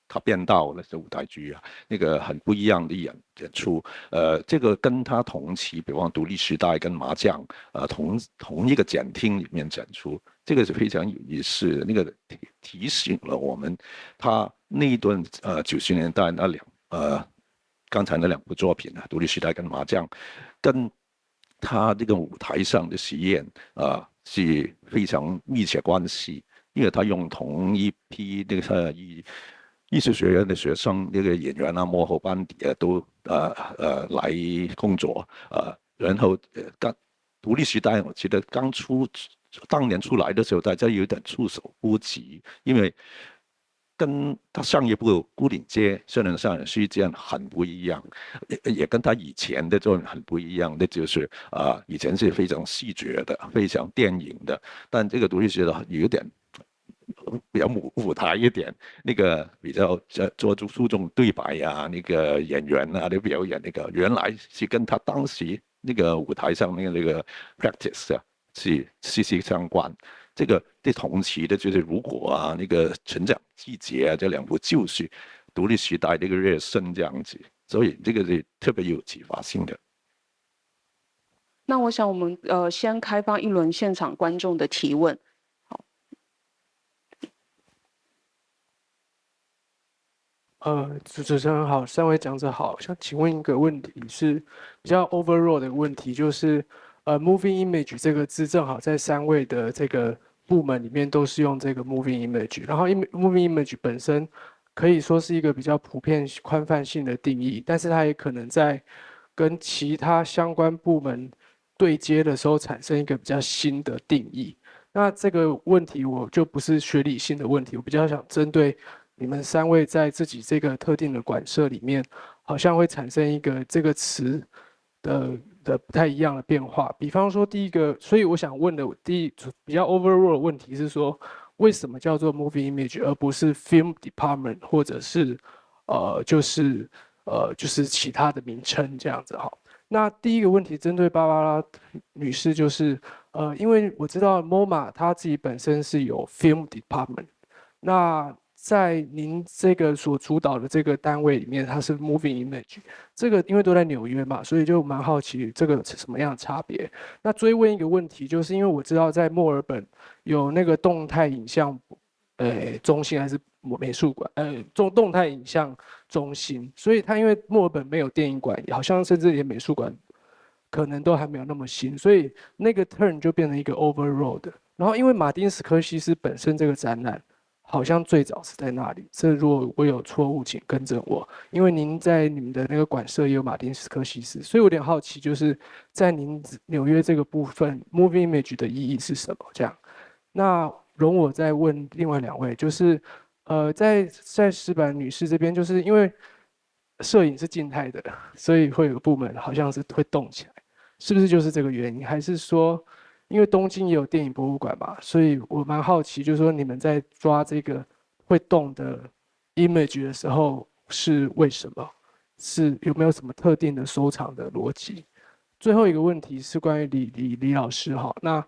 他变道那些舞台剧啊，那个很不一样的演出，这个跟他同期，比方独立时代跟麻将，同一个展厅里面展出，这个是非常有意思的，那个提醒了我们，他那一段90年代那刚才那两部作品啊，独立时代跟麻将，跟他这个舞台上的实验是非常密切关系，因为他用同一批那个艺术学院的学生，那个演员啊、幕后班底啊，都来工作然后独立时代，我记得当年出来的时候，大家有点措手不及，因为跟他上一部《牯岭街圣人上人事件》很不一样，也跟他以前的作品很不一样。那就是以前是非常戏谑的、非常电影的，但这个独立时代有一点。比较舞台一点，那个比较注重对白呀，那个演员啊的表演，那个原来是跟他当时那个舞台上那个 practice 是息息相关。这个同期的就是如果那个成长季节这两部就是独立时代的一个热身这样子，所以这个是特别有启发性的。那我想我们先开放一轮现场观众的提问。主持人好，三位讲者好，想请问一个问题是比较 overall 的问题，就是moving image 这个字正好在三位的这个部门里面都是用这个 moving image， 然后moving image 本身可以说是一个比较普遍宽泛性的定义，但是它也可能在跟其他相关部门对接的时候产生一个比较新的定义。那这个问题我就不是学理性的问题，我比较想针对你们三位在自己这个特定的馆舍里面，好像会产生一个这个词的不太一样的变化。比方说第一个，所以我想问的比较 overall 的问题是说，为什么叫做 movie image 而不是 film department 或者是就是其他的名称这样子哈？那第一个问题针对芭芭拉女士就是因为我知道 MoMA 她自己本身是有 film department， 那在您这个所主导的这个单位里面，它是 moving image， 这个因为都在纽约嘛，所以就蛮好奇这个是什么样的差别。那追问一个问题，就是因为我知道在墨尔本有那个动态影像中心还是美术馆，动态影像中心，所以它因为墨尔本没有电影馆，好像甚至连美术馆可能都还没有那么新，所以那个 turn 就变成一个 overall 的。然后因为马丁斯科西斯本身这个展览。好像最早是在那里，这如果我有错误，请更正我。因为您在你们的那个馆舍也有马丁斯科西斯，所以我有点好奇，就是在您纽约这个部分 ，moving image 的意义是什么？这样，那容我再问另外两位，就是在石板女士这边，就是因为摄影是静态的，所以会有个部门好像是会动起来，是不是就是这个原因？还是说？因为东京也有电影博物馆嘛，所以我蛮好奇，就是说你们在抓这个会动的 image 的时候是为什么？是有没有什么特定的收藏的逻辑？最后一个问题是关于李老师哈，那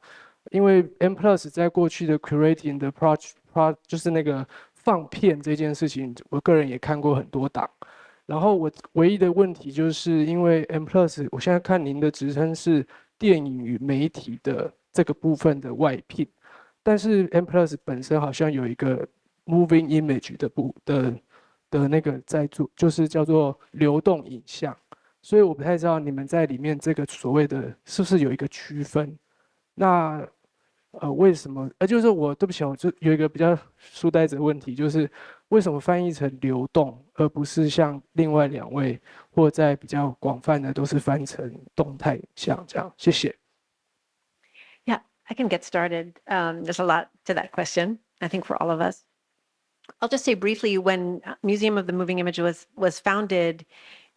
因为 M+ 在过去的 curating 的 project 就是那个放片这件事情，我个人也看过很多档。然后我唯一的问题就是因为 M+， 我现在看您的职称是电影与媒体的这个部分的外聘，但是 M+ 本身好像有一个 moving image 的那个在做，就是叫做流动影像，所以我不太知道你们在里面这个所谓的是不是有一个区分？那为什么？就是对不起，我就有一个比较书呆子的问题，就是为什么翻译成流动，而不是像另外两位或在比较广泛的都是翻成动态影像这样？谢谢。Yeah, I can get started. There's a lot to that question, I think, for all of us. I'll just say briefly, when Museum of the Moving Image was founded,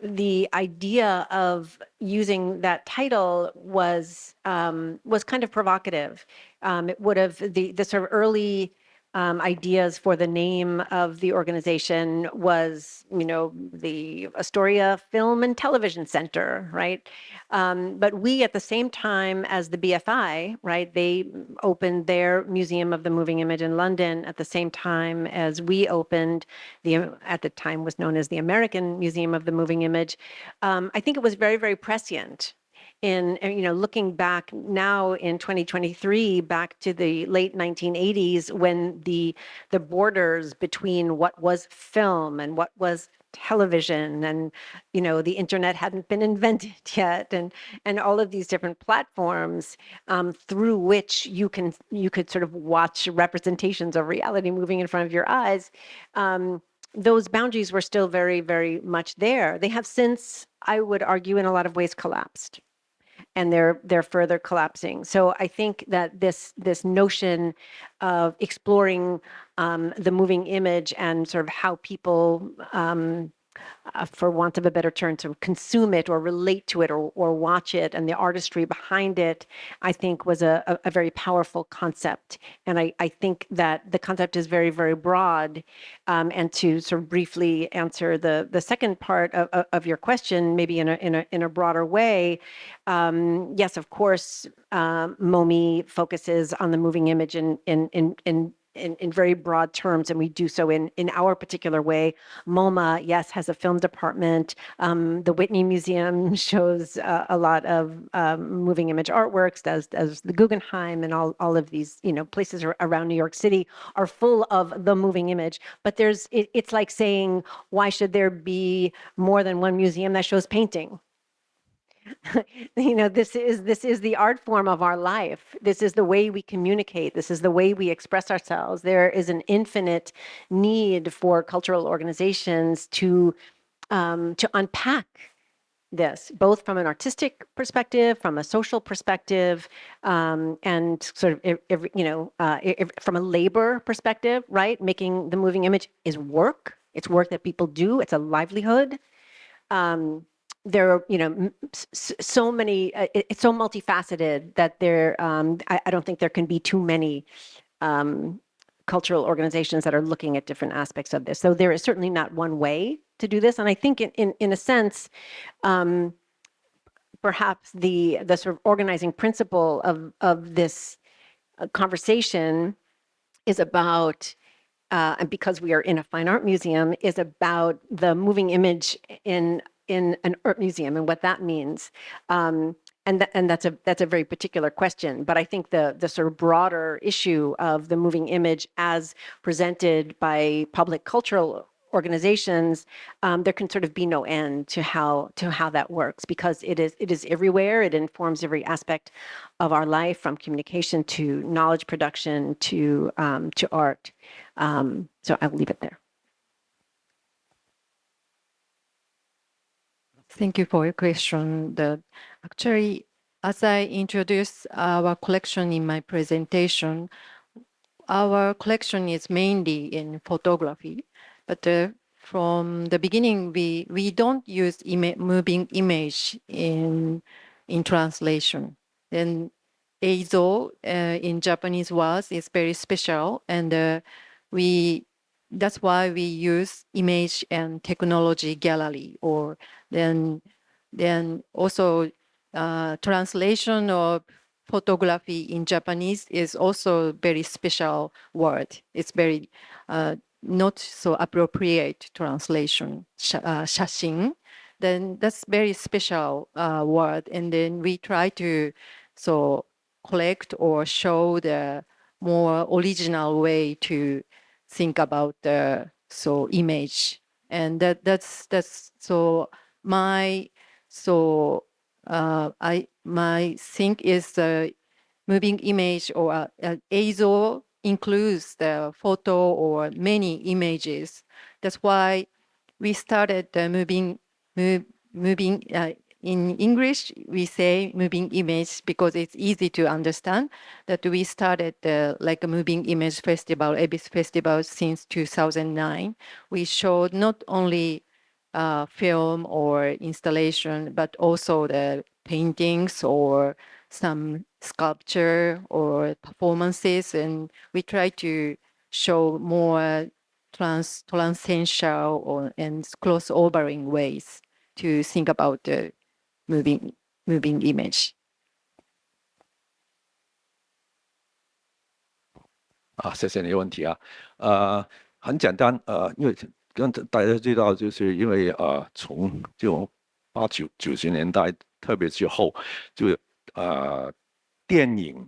the idea of using that title was kind of provocative. It would have the sort of early ideas for the name of the organization was, the Astoria Film and Television Center, right? But we, at the same time as the BFI, right, they opened their Museum of the Moving Image in London at the same time as we opened at the time was known as the American Museum of the Moving Image. I think it was very, very prescient. Looking back now in 2023, back to the late 1980s, when the borders between what was film and what was television, and the internet hadn't been invented yet, and all of these different platforms through which you could sort of watch representations of reality moving in front of your eyes. Those boundaries were still very, very much there. They have since, I would argue, in a lot of ways collapsed. And they're further collapsing. So I think that this notion of exploring the moving image and sort of how people, for want of a better term, to consume it or relate to it or watch it, and the artistry behind it, I think was a very powerful concept. And I think that the concept is very, very broad. And to sort of briefly answer the second part of your question, maybe in a broader way, yes, of course, MoMI focuses on the moving image in very broad terms, and we do so in our particular way. MoMA, yes, has a film department. The Whitney Museum shows a lot of moving image artworks, as the Guggenheim, and all of these places around New York City are full of the moving image. But it's like saying, why should there be more than one museum that shows painting? This is the art form of our life. This is the way we communicate. This is the way we express ourselves. There is an infinite need for cultural organizations to unpack this, both from an artistic perspective, from a social perspective, and sort of from a labor perspective, right? Making the moving image is work. It's work that people do. It's a livelihood. There are, so many, it's so multifaceted that I don't think there can be too many cultural organizations that are looking at different aspects of this. So there is certainly not one way to do this. And I think in a sense, perhaps the sort of organizing principle of this conversation is about, and because we are in a fine art museum, is about the moving image in an art museum and what that means. And that's a very particular question. But I think the sort of broader issue of the moving image as presented by public cultural organizations, there can sort of be no end to how that works, because it is everywhere. It informs every aspect of our life, from communication to knowledge production to art. So I'll leave it there. Thank you for your question. Actually, as I introduced our collection in my presentation, our collection is mainly in photography, but from the beginning, we don't use moving image in translation. Then eizo in Japanese words is very special, and that's why we use image and technology gallery, or then also translation of photography in Japanese is also very special word. It's very not so appropriate translation, 写真. Then that's very special word. And then we try to collect or show the more original way to think about the image. And that's my think is the moving image or eizo includes the photo or many images. That's why we started the moving in English, we say moving image because it's easy to understand. That we started like a moving image festival, Ebis Festival, since 2009. We showed not only film or installation, but also the paintings or some sculpture or performances, and we try to show more transcendental and crossovering ways to think about the moving image. 谢谢你的问题啊，很简单，因为跟大家知道，就是因为从就80、90年代，特别之后，就电影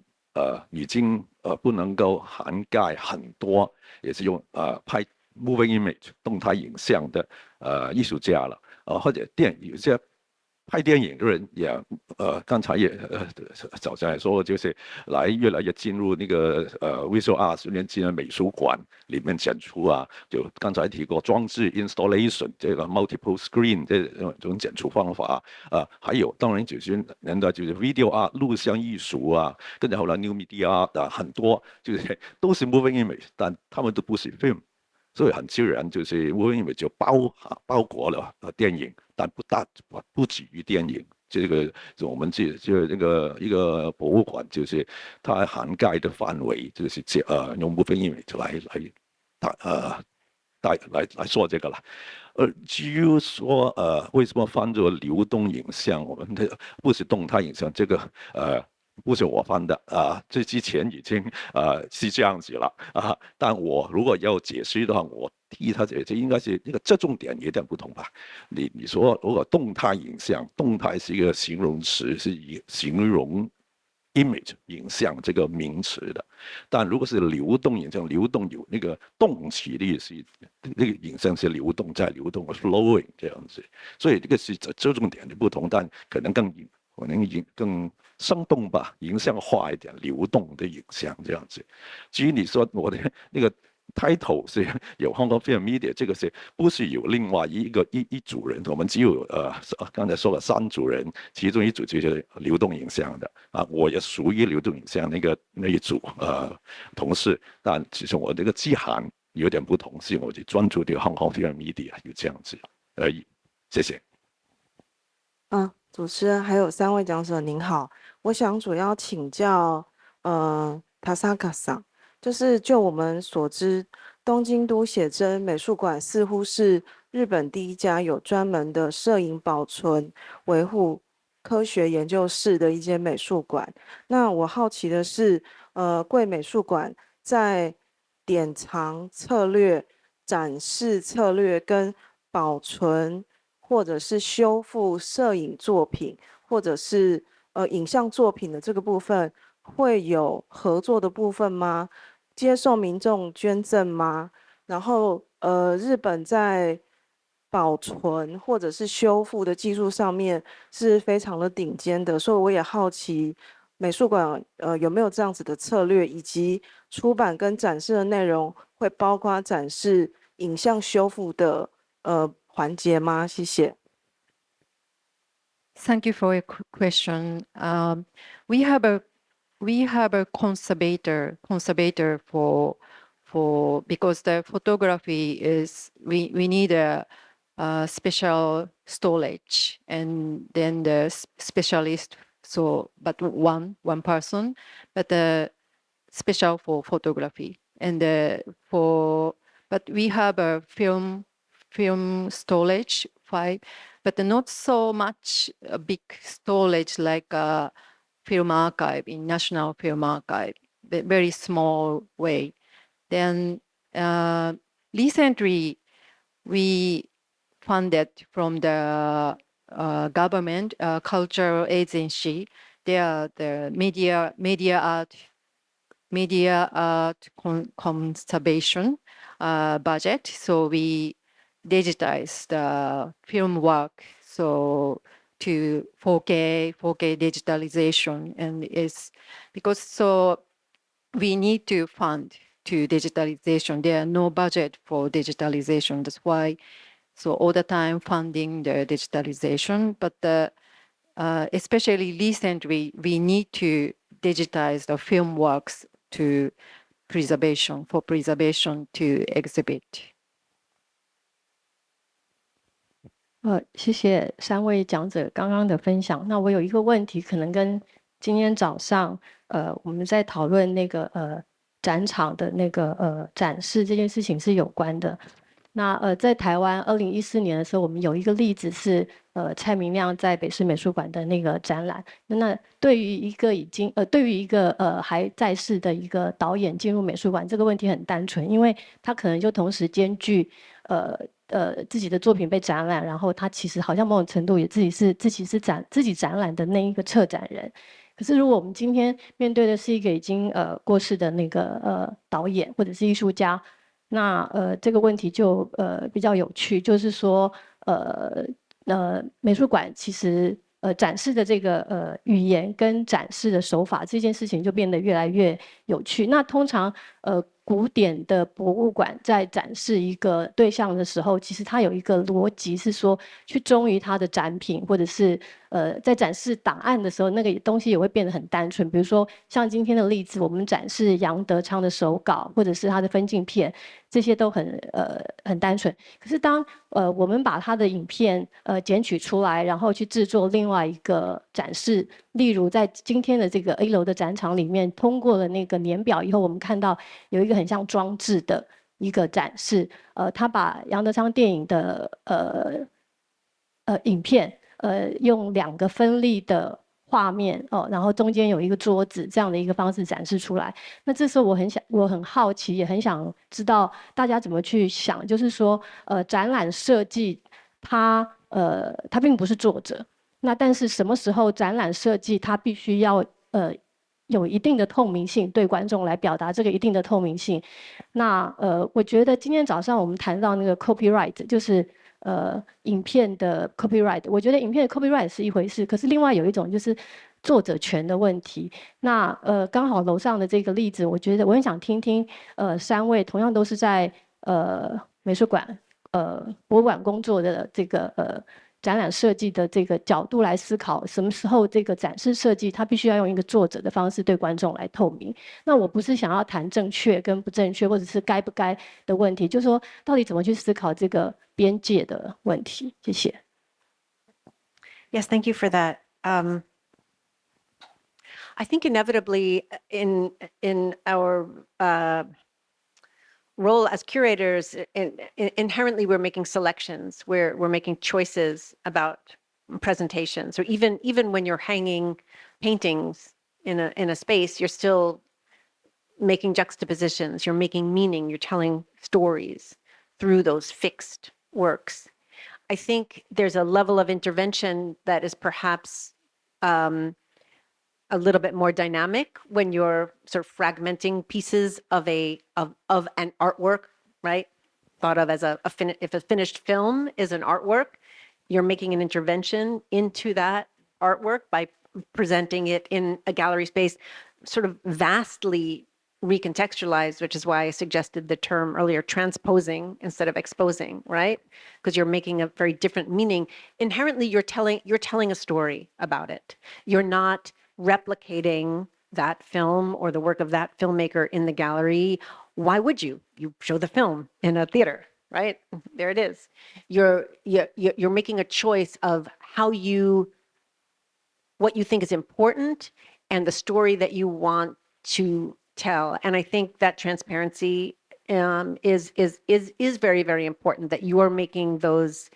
已经不能够涵盖很多，也是用拍 moving image 动态影像的艺术家了，或者有些拍电影的人也刚才也早上也说，就是越来越进入那个visual arts 进入美术馆里面演出啊，就刚才提过装置 installation 这个 multiple screen 这种演出方法还有当然90年代就是 video art 录像艺术啊，跟着后来 new media art 很多就是都是 moving image， 但他们都不是 film。所以很自然，就是 moving image 就包裹了电影，但不止于电影。这个我们就那个一个博物馆，就是它涵盖的范围，就是用 moving image 来说这个了。至于说为什么翻作流动影像，我们的不是动态影像，这个不是我翻的这之前已经是这样子了但我如果要解释的话，我替他这应该是那个侧重点有点不同吧。你说如果动态影像，动态是一个形容词，是以形容 image 影像这个名词的，但如果是流动影像，流动有那个动起的是那个影像是流动在流动 flowing 这样子，所以这个是侧重点的不同，但可能更生动吧，影像化一点，流动的影像这样子。至于你说我的那个 title 是有 Hong Kong Film Media， 这个不是有另外一组人，我们只有刚才说了3组人，其中一组就是流动影像的我也属于流动影像那一组同事，但其实我这个职涵有点不同，是我就专注的 Hong Kong Film Media 有这样子而已。谢谢。主持人还有3位讲者您好，我想主要请教TASAKA 桑，就是就我们所知，东京都写真美术馆似乎是日本第一家有专门的摄影保存维护科学研究室的一间美术馆。那我好奇的是，贵美术馆在典藏策略、展示策略跟保存或者是修复摄影作品，或者是影像作品的这个部分，会有合作的部分吗？接受民众捐赠吗？然后日本在保存或者是修复的技术上面是非常的顶尖的，所以我也好奇美术馆有没有这样子的策略，以及出版跟展示的内容会包括展示影像修复的环节吗？谢谢。Thank you for your question. We have a conservator for because the photography is we need a special storage, and then the specialist, so but one person, but special for photography, and but we have a film storage 5, but not so much a big storage like a film archive in National Film Archive, but very small way. Then recently we funded from the government cultural agency. They are the media art conservation budget. So we digitize the film work so to 4K digitalization, and it's because so we need to fund to digitalization. There are no budget for digitalization. That's why so all the time funding the digitalization, but especially recently we need to digitize the film works to preservation to exhibit. 谢谢三位讲者刚刚的分享。那我有一个问题，可能跟今天早上我们在讨论那个展场的那个展示这件事情是有关的。那在台湾2014年的时候，我们有一个例子是蔡明亮在北市美术馆的那个展览。那对于一个还在世的一个导演进入美术馆，这个问题很单纯，因为他可能就同时兼具自己的作品被展览，然后他其实好像某种程度也自己展览的那一个策展人。可是如果我们今天面对的是一个已经过世的那个导演或者是艺术家，那这个问题就比较有趣，就是说美术馆其实展示的这个语言跟展示的手法这件事情就变得越来越有趣。那通常古典的博物馆在展示一个对象的时候，其实它有一个逻辑是说去忠于它的展品，或者是在展示档案的时候，那个东西也会变得很单纯。比如说像今天的例子，我们展示杨德昌的手稿，或者是他的分镜片，这些都很单纯。可是当我们把他的影片剪取出来，然后去制作另外一个展示，例如在今天的这个 A 楼的展场里面，通过了那个年表以后，我们看到有一个很像装置的一个展示，他把杨德昌电影的影片用2个分立的画面然后中间有一个桌子这样的一个方式展示出来。那这时候我很好奇，也很想知道大家怎么去想，就是说展览设计它并不是作者，那但是什么时候展览设计它必须要有一定的透明性，对观众来表达这个一定的透明性。那我觉得今天早上我们谈到那个 copyright， 就是影片的 copyright， 我觉得影片的 copyright 是一回事，可是另外有一种就是作者权的问题。那刚好楼上的这个例子，我觉得我很想听听三位同样都是在美术馆博物馆工作的这个展览设计的这个角度来思考，什么时候这个展示设计它必须要用一个作者的方式对观众来透明。那我不是想要谈正确跟不正确，或者是该不该的问题，就是说到底怎么去思考这个边界的问题。谢谢。Yes, thank you for that. I think inevitably in our role as curators, inherently we're making selections, we're making choices about presentations, or even when you're hanging paintings in a space, you're still making juxtapositions, you're making meaning, you're telling stories through those fixed works. I think there's a level of intervention that is perhaps a little bit more dynamic when you're sort of fragmenting pieces of an artwork, right? Thought of as if a finished film is an artwork, you're making an intervention into that artwork by presenting it in a gallery space, sort of vastly recontextualized, which is why I suggested the term earlier, transposing instead of exposing, right? Because you're making a very different meaning. Inherently, you're telling a story about it. You're not replicating that film or the work of that filmmaker in the gallery. Why would you? You show the film in a theater, right? There it is. You're making a choice of what you think is important and the story that you want to tell. And I think that transparency is very, very important, that you are making those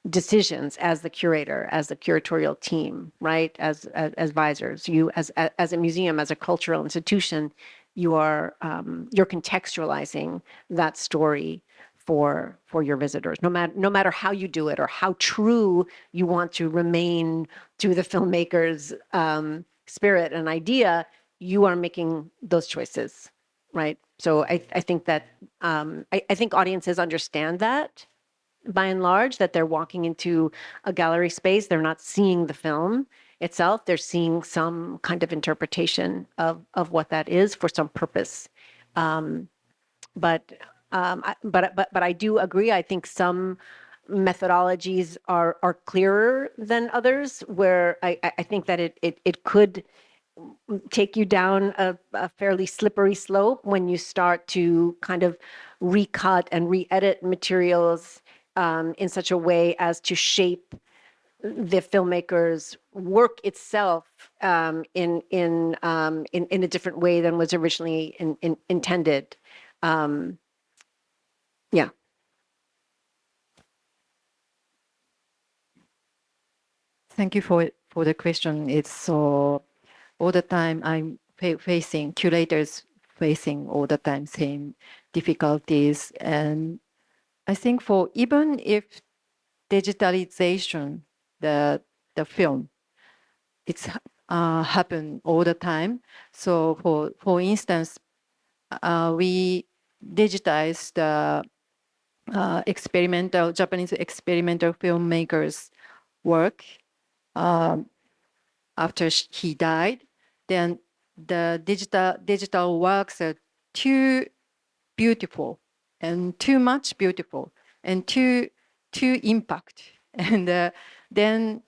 decisions as the curator, as the curatorial team, right? As advisors, you as a museum, as a cultural institution, you're contextualizing that story for your visitors, no matter how you do it or how true you want to remain to the filmmaker's spirit and idea. You are making those choices, right? So I think that I think audiences understand that. By and large, that they're walking into a gallery space, they're not seeing the film itself, they're seeing some kind of interpretation of what that is for some purpose. But I do agree. I think some methodologies are clearer than others, where I think that it could take you down a fairly slippery slope when you start to kind of recut and re-edit materials in such a way as to shape the filmmaker's work itself in a different way than was originally intended. Yeah. Thank you for the question. It's so all the time I'm facing curators facing all the time same difficulties, and I think for even if digitalization the film it's happen all the time. So for instance, we digitized the Japanese experimental filmmakers' work after he died. Then the digital works are too beautiful and too much beautiful and too impact. And then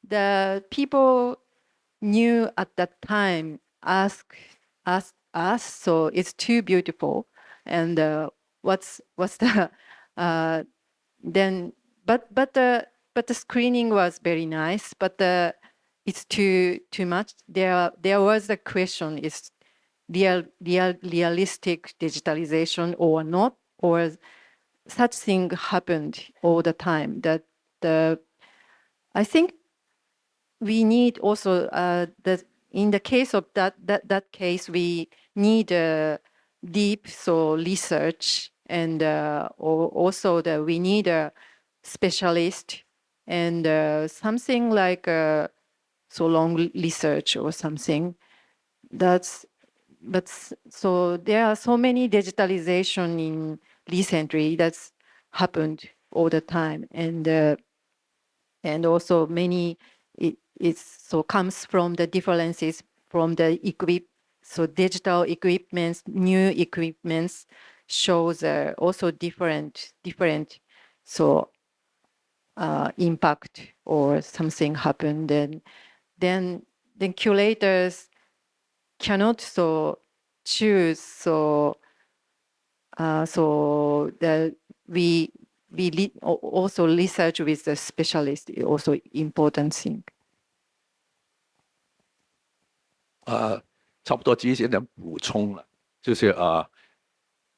the people knew at that time asked us, so it's too beautiful. And what's the then but the screening was very nice, but it's too much. There was a question: is realistic digitalization or not, or such thing happened all the time? That I think we need also that in the case of that case we need deep research, and also that we need a specialist and something like so long research or something. So there are so many digitalization in recently that's happened all the time, and also many comes from the differences from the so digital equipments, new equipments shows also different so impact or something happened, and then curators cannot so choose, so that we also research with the specialist is also important thing. 差不多接些的补充了，就是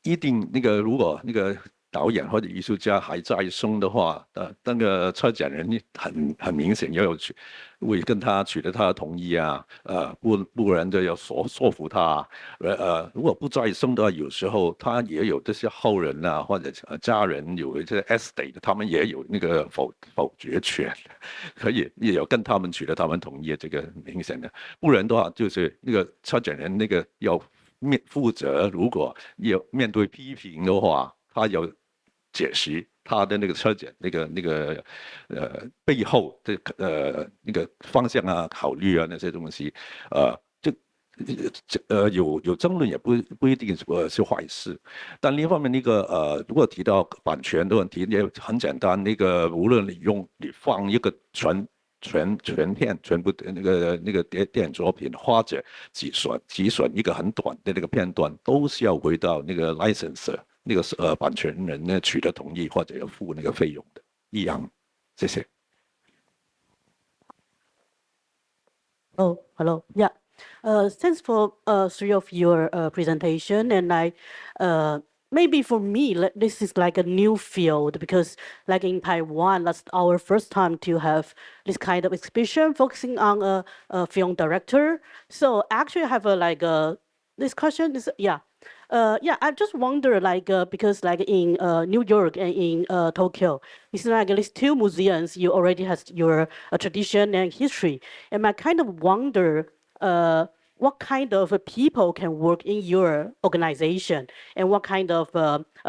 一定那个如果那个导演或者艺术家还在生的话，那个策展人很明显要会跟他取得他的同意啊，不然就要说服他，如果不在生的话，有时候他也有这些后人啊或者家人有这些 estate， 他们也有那个否决权，可以也有跟他们取得他们同意，这个明显的，不然的话就是那个策展人那个要负责，如果要面对批评的话，他有解释他的那个策展那个背后的那个方向啊、考虑啊那些东西，有争论也不一定是坏事。但另一方面，那个如果提到版权的问题，也很简单，那个无论你放一个全片全部的那个电影作品，或者只选一个很短的那个片段，都是要回到那个 licenser 那个版权人呢取得同意或者要付那个费用的一样。谢谢。Oh, hello. Yeah. Thanks for three of your presentation, and maybe for me, this is like a new field because like in Taiwan, that's our first time to have this kind of exhibition focusing on a film director. So actually I have this question is, I just wonder because like in New York and in Tokyo, it's like these two museums, you already has your tradition and history. And I kind of wonder, what kind of people can work in your organization and what kind of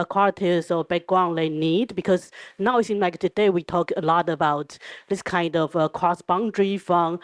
qualities or background they need? Because now it seems like today we talk a lot about this kind of cross-boundary from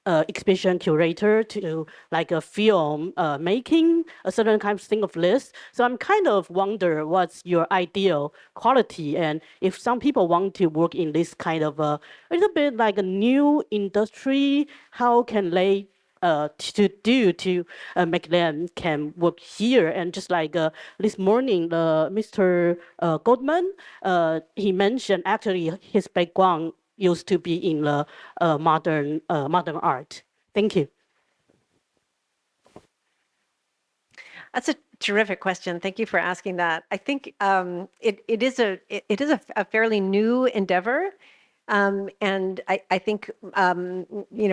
exhibition curator to like a film making, a certain kind of thing of list. So I'm kind of wonder what's your ideal quality, and if some people want to work in this kind of a little bit like a new industry, how can they to do to make them can work here. And just like this morning, Mr. Goldman, he mentioned actually his background used to be in the modern art. Thank you. That's a terrific question. Thank you for asking that. I think it is a fairly new endeavor. And I think,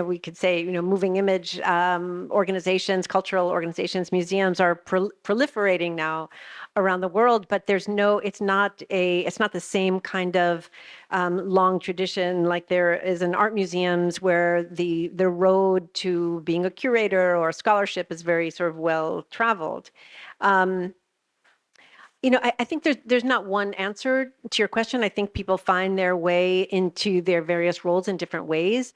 we could say, moving image organizations, cultural organizations, museums are proliferating now around the world, but it's not the same kind of long tradition like there is in art museums where the road to being a curator or scholarship is very sort of well traveled. I think there's not one answer to your question. I think people find their way into their various roles in different ways.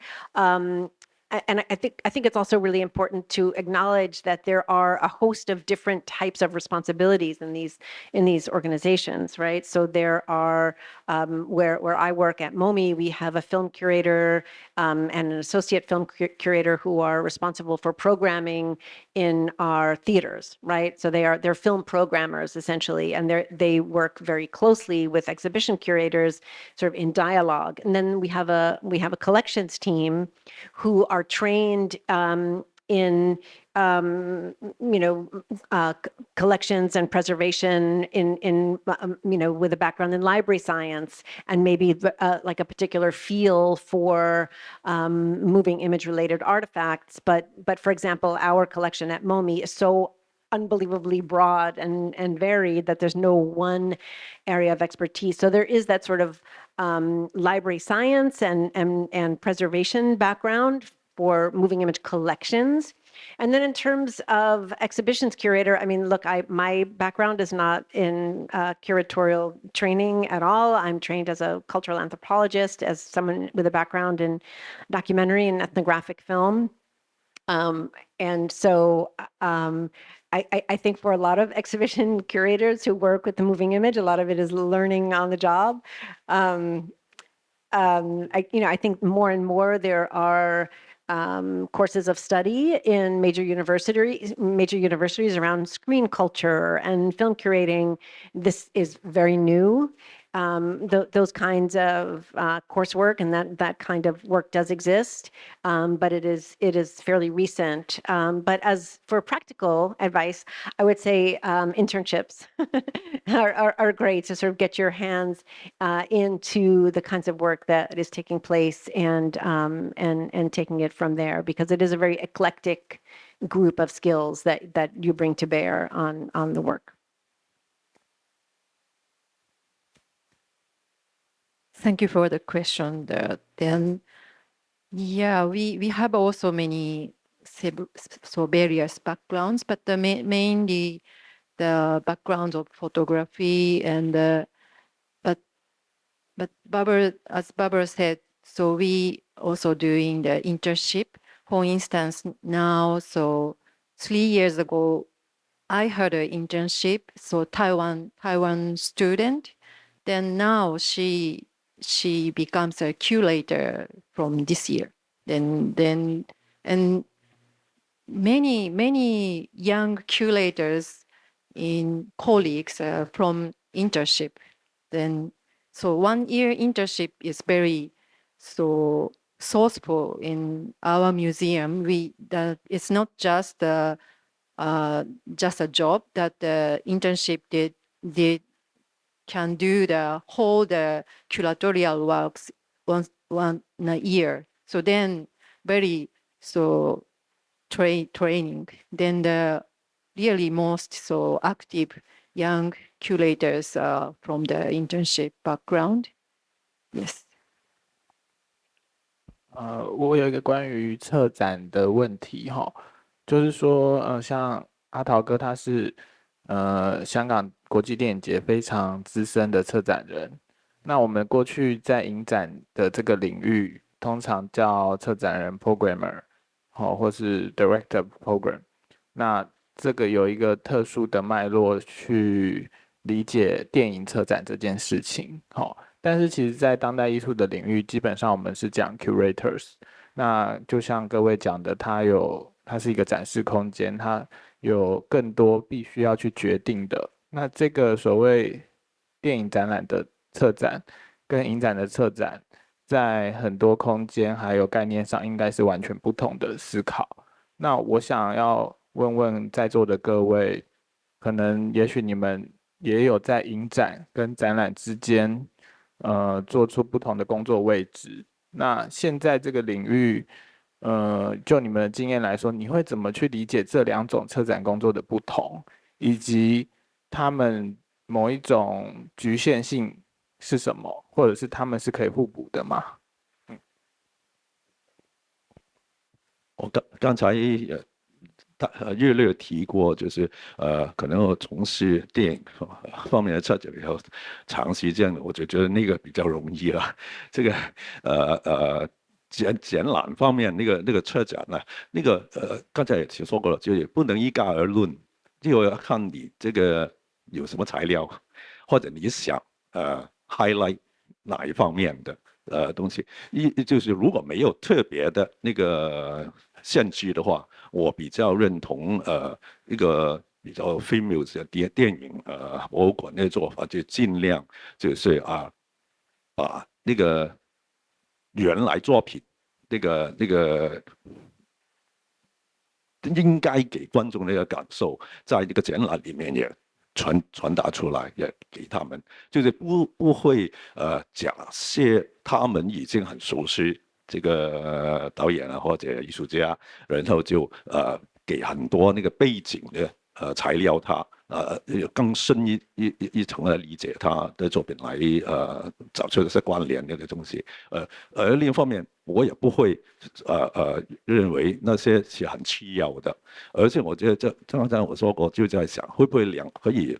And I think it's also really important to acknowledge that there are a host of different types of responsibilities in these organizations, right? So there are where I work at MoMI, we have a film curator and an associate film curator who are responsible for programming in our theaters, right? So they're film programmers essentially, and they work very closely with exhibition curators, sort of in dialogue. And then we have a collections team who are trained in collections and preservation in with a background in library science and maybe like a particular feel for moving image related artifacts. But for example, our collection at MoMI is so unbelievably broad and varied that there's no one area of expertise. So there is that sort of library science and preservation background for moving image collections. And then in terms of exhibitions curator, I mean, look, my background is not in curatorial training at all. I'm trained as a cultural anthropologist, as someone with a background in documentary and ethnographic film. And so I think for a lot of exhibition curators who work with the moving image, a lot of it is learning on the job. I think more and more there are courses of study in major universities around screen culture and film curating. This is very new. Those kinds of coursework and that kind of work does exist, but it is fairly recent. But as for practical advice, I would say internships are great to sort of get your hands into the kinds of work that is taking place and taking it from there, because it is a very eclectic group of skills that you bring to bear on the work. Thank you for the question. Then, yeah, we have also many various backgrounds, but mainly the backgrounds of photography and but as Barbara said, so we also doing the internship. For instance, now, so 3 years ago, I had an internship, so Taiwan student. Then now she becomes a curator from this year. Then and many young curators in colleagues from internship. Then so 1 year internship is very so sourceful in our museum. It's not just a job that the internship did can do the whole curatorial works one a year. So then very so training. Then the really most so active young curators from the internship background. Yes. 我有一个关于策展的问题哈，就是说像阿桃哥他是香港国际电影节非常资深的策展人，那我们过去在影展的这个领域，通常叫策展人 programmer， 或是 director program， 那这个有一个特殊的脉络去理解电影策展这件事情，但是其实在当代艺术的领域，基本上我们是讲 curators， 那就像各位讲的，他有它是一个展示空间，它有更多必须要去决定的。那这个所谓电影展览的策展跟影展的策展，在很多空间还有概念上，应该是完全不同的思考。那我想要问问在座的各位，可能也许你们也有在影展跟展览之间，做出不同的工作位置。那现在这个领域，就你们的经验来说，你会怎么去理解这两种策展工作的不同，以及他们某一种局限性是什么，或者是他们是可以互补的吗？我刚才略略提过，就是可能我从事电影方面的策展以后，长时间我就觉得那个比较容易了。这个展览方面那个策展呢，那个刚才也说过了，就也不能一概而论，就要看你这个有什么材料，或者你想highlight 哪一方面的东西。就是如果没有特别的那个限制的话，我比较认同一个比较 film museum 的电影博物馆那个做法，就尽量就是把那个原来作品那个应该给观众那个感受，在这个展览里面也传达出来，也给他们，就是不会假设他们已经很熟悉这个导演啊或者艺术家，然后就给很多那个背景的材料他更深一层的理解他的作品来找出这些关联的东西。而另一方面，我也不会认为那些是很次要的，而且我觉得刚才我说过，就在想会不会可以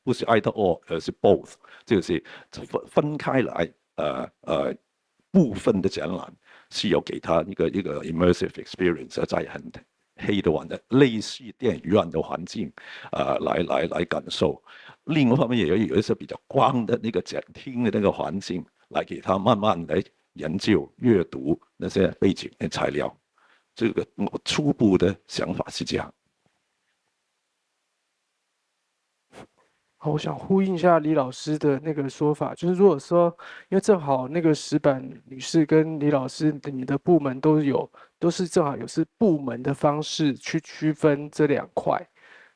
不是 either or， 而是 both， 就是分开来部分的展览是有给他一个 immersive experience， 在很黑的晚的类似电影院的环境来感受。另一方面也有一些比较光的那个展厅的那个环境，来给他慢慢来研究阅读那些背景的材料。这个我初步的想法是这样。好，我想呼应一下李老师的那个说法，就是如果说，因为正好那个石板女士跟李老师你的部门都是正好是部门的方式去区分这两块。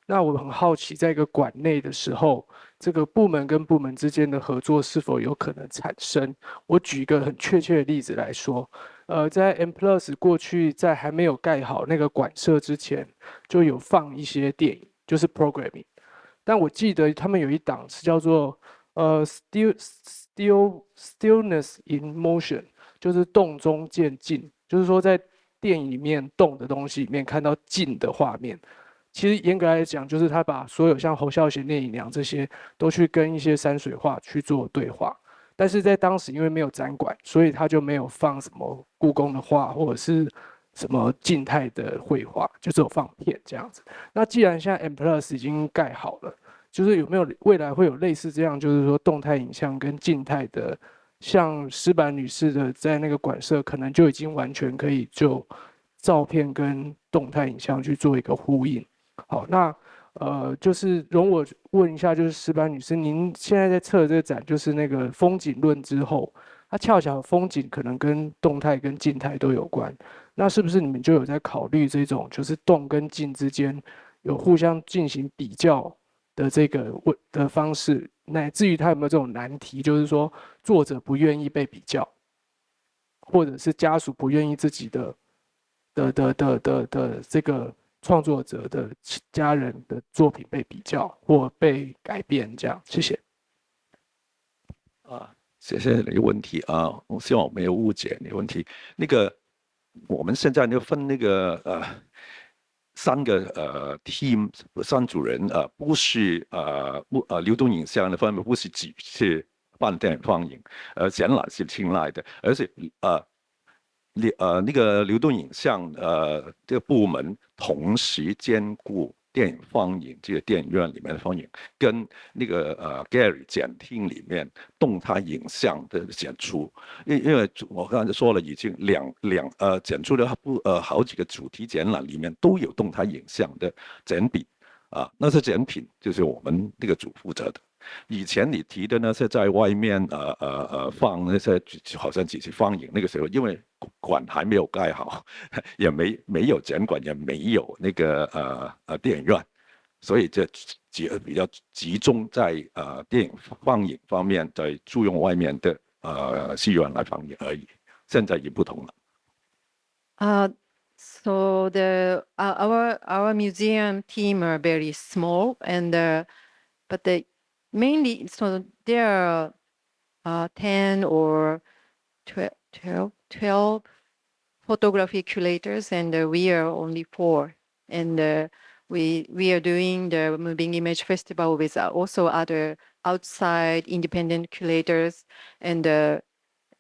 那我很好奇，在一个馆内的时候，这个部门跟部门之间的合作是否有可能产生？我举一个很确切的例子来说，在 M+ 过去在还没有盖好那个馆舍之前，就有放一些电影，就是 programming。但我记得他们有一档是叫做stillness in motion， 就是动中见静，就是说在电影里面动的东西里面看到静的画面。其实严格来讲，就是他把所有像侯孝贤、聂隐娘这些都去跟一些山水画去做对话。但是在当时因为没有展馆，所以他就没有放什么故宫的画或者是什么静态的绘画，就只有放片这样子。那既然现在 M+ 已经盖好了，就是有没有未来会有类似这样，就是说动态影像跟静态的，像石板女士的在那个馆舍，可能就已经完全可以就照片跟动态影像去做一个呼应。好，那就是容我问一下，就是石板女士，您现在在策这个展，就是那个风景论之后，它恰巧风景可能跟动态跟静态都有关，那是不是你们就有在考虑这种就是动跟静之间有互相进行比较的这个的方式，乃至于它有没有这种难题，就是说作者不愿意被比较，或者是家属不愿意自己的这个创作者的家人的作品被比较或被改变，这样，谢谢。谢谢你的问题啊，我希望我没有误解你的问题。那个我们现在就分那个三个team 三组人不是流动影像的方面不是只是办电影放映，展览是青睐的，而且那个流动影像这个部门同时兼顾电影放映，这个电影院里面的放映，跟那个Gary 展厅里面动态影像的展出。因为我刚才说了，已经展出了好几个主题展览里面都有动态影像的展品啊，那些展品就是我们那个组负责的。以前你提的呢是在外面放那些好像只是放映，那个时候因为馆还没有盖好，也没有展馆，也没有那个电影院，所以这比较集中在电影放映方面，在租用外面的戏院来放映而已。现在也不同了。So our museum team are very small, and but mainly so there are 10 or 12 photography curators, and we are only 4. And we are doing the Moving Image Festival with also other outside independent curators, and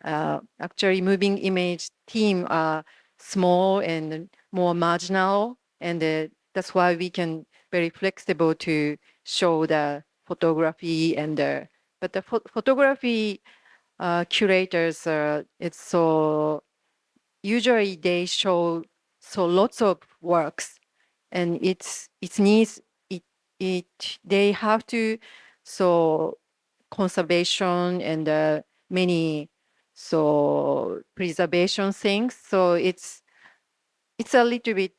actually Moving Image team are small and more marginal, and that's why we can very flexible to show the photography. And but the photography curators, it's so usually they show so lots of works, and they have to so conservation and many so preservation things. So it's a little bit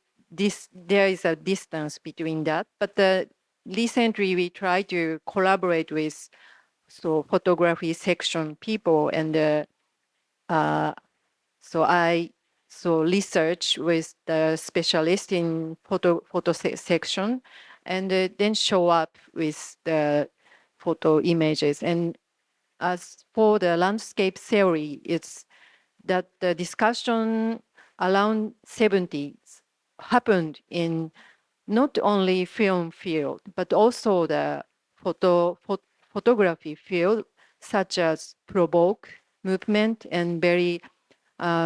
there is a distance between that. But recently we try to collaborate with so photography section people, and so I research with the specialist in photo section, and then show up with the photo images. And as for the landscape theory, it's that the discussion around 70s happened in not only film field, but also the photography field, such as provoke movement and very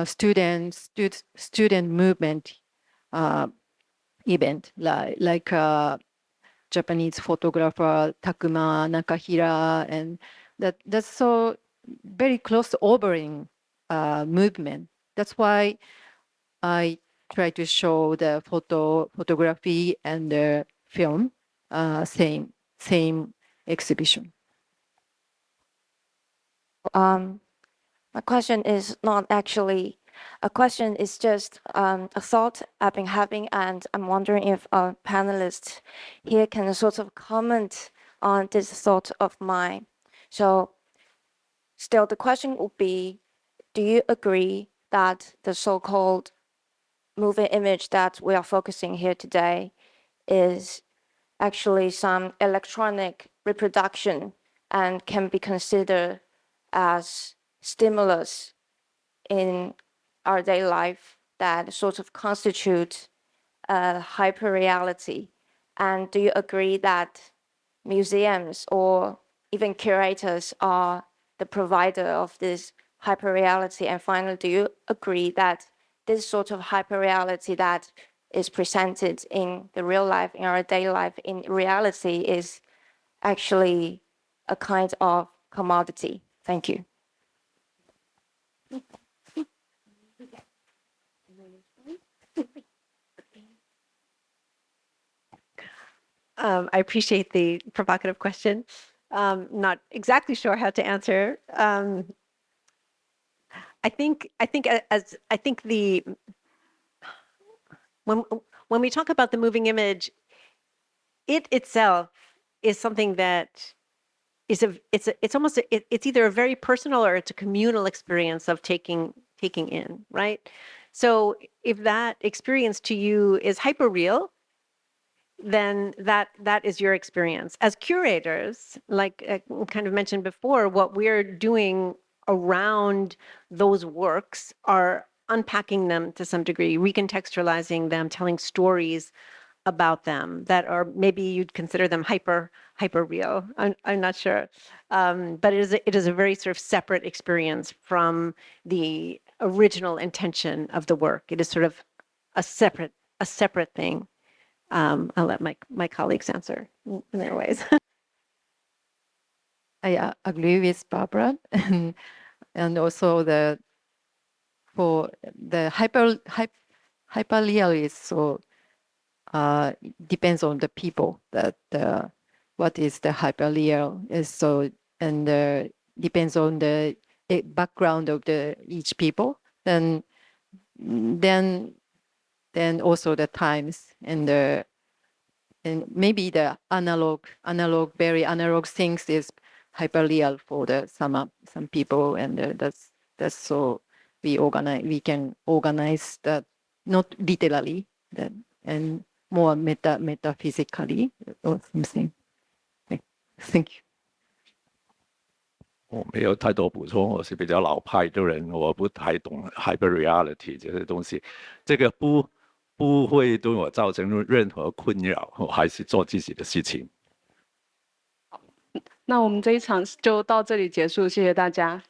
student movement event, like Japanese photographer Takuma Nakahira, and that's so very close overing movement. That's why I try to show the photography and the film same exhibition. My question is not actually a question, it's just a thought I've been having, and I'm wondering if our panelists here can sort of comment on this thought of mine. So still the question would be, do you agree that the so-called moving image that we are focusing here today is actually some electronic reproduction and can be considered as stimulus in our daily life that sort of constitute a hyper-reality? And do you agree that museums or even curators are the provider of this hyper-reality? And finally, do you agree that this sort of hyper-reality that is presented in the real life, in our daily life, in reality is actually a kind of commodity? Thank you. I appreciate the provocative question. Not exactly sure how to answer. I think when we talk about the moving image, it itself is something that it's either a very personal or it's a communal experience of taking in, right? So if that experience to you is hyper real, then that is your experience. As curators, like I kind of mentioned before, what we're doing around those works are unpacking them to some degree, recontextualizing them, telling stories about them that are maybe you'd consider them hyper real. I'm not sure, but it is a very sort of separate experience from the original intention of the work. It is sort of a separate thing. I'll let my colleagues answer in their ways. I agree with Barbara, and also for the hyperreal is so depends on the people that what is the hyperreal is so, and depends on the background of each people, then also the times and maybe the very analog things is hyperreal for some people, and that's so we can organize that not literally and more metaphysically or something. Thank you. 我没有太多补充，我是比较老派的人，我不太懂 hyperreality 这些东西，这个不会对我造成任何困扰，我还是做自己的事情。那我们这一场就到这里结束，谢谢大家。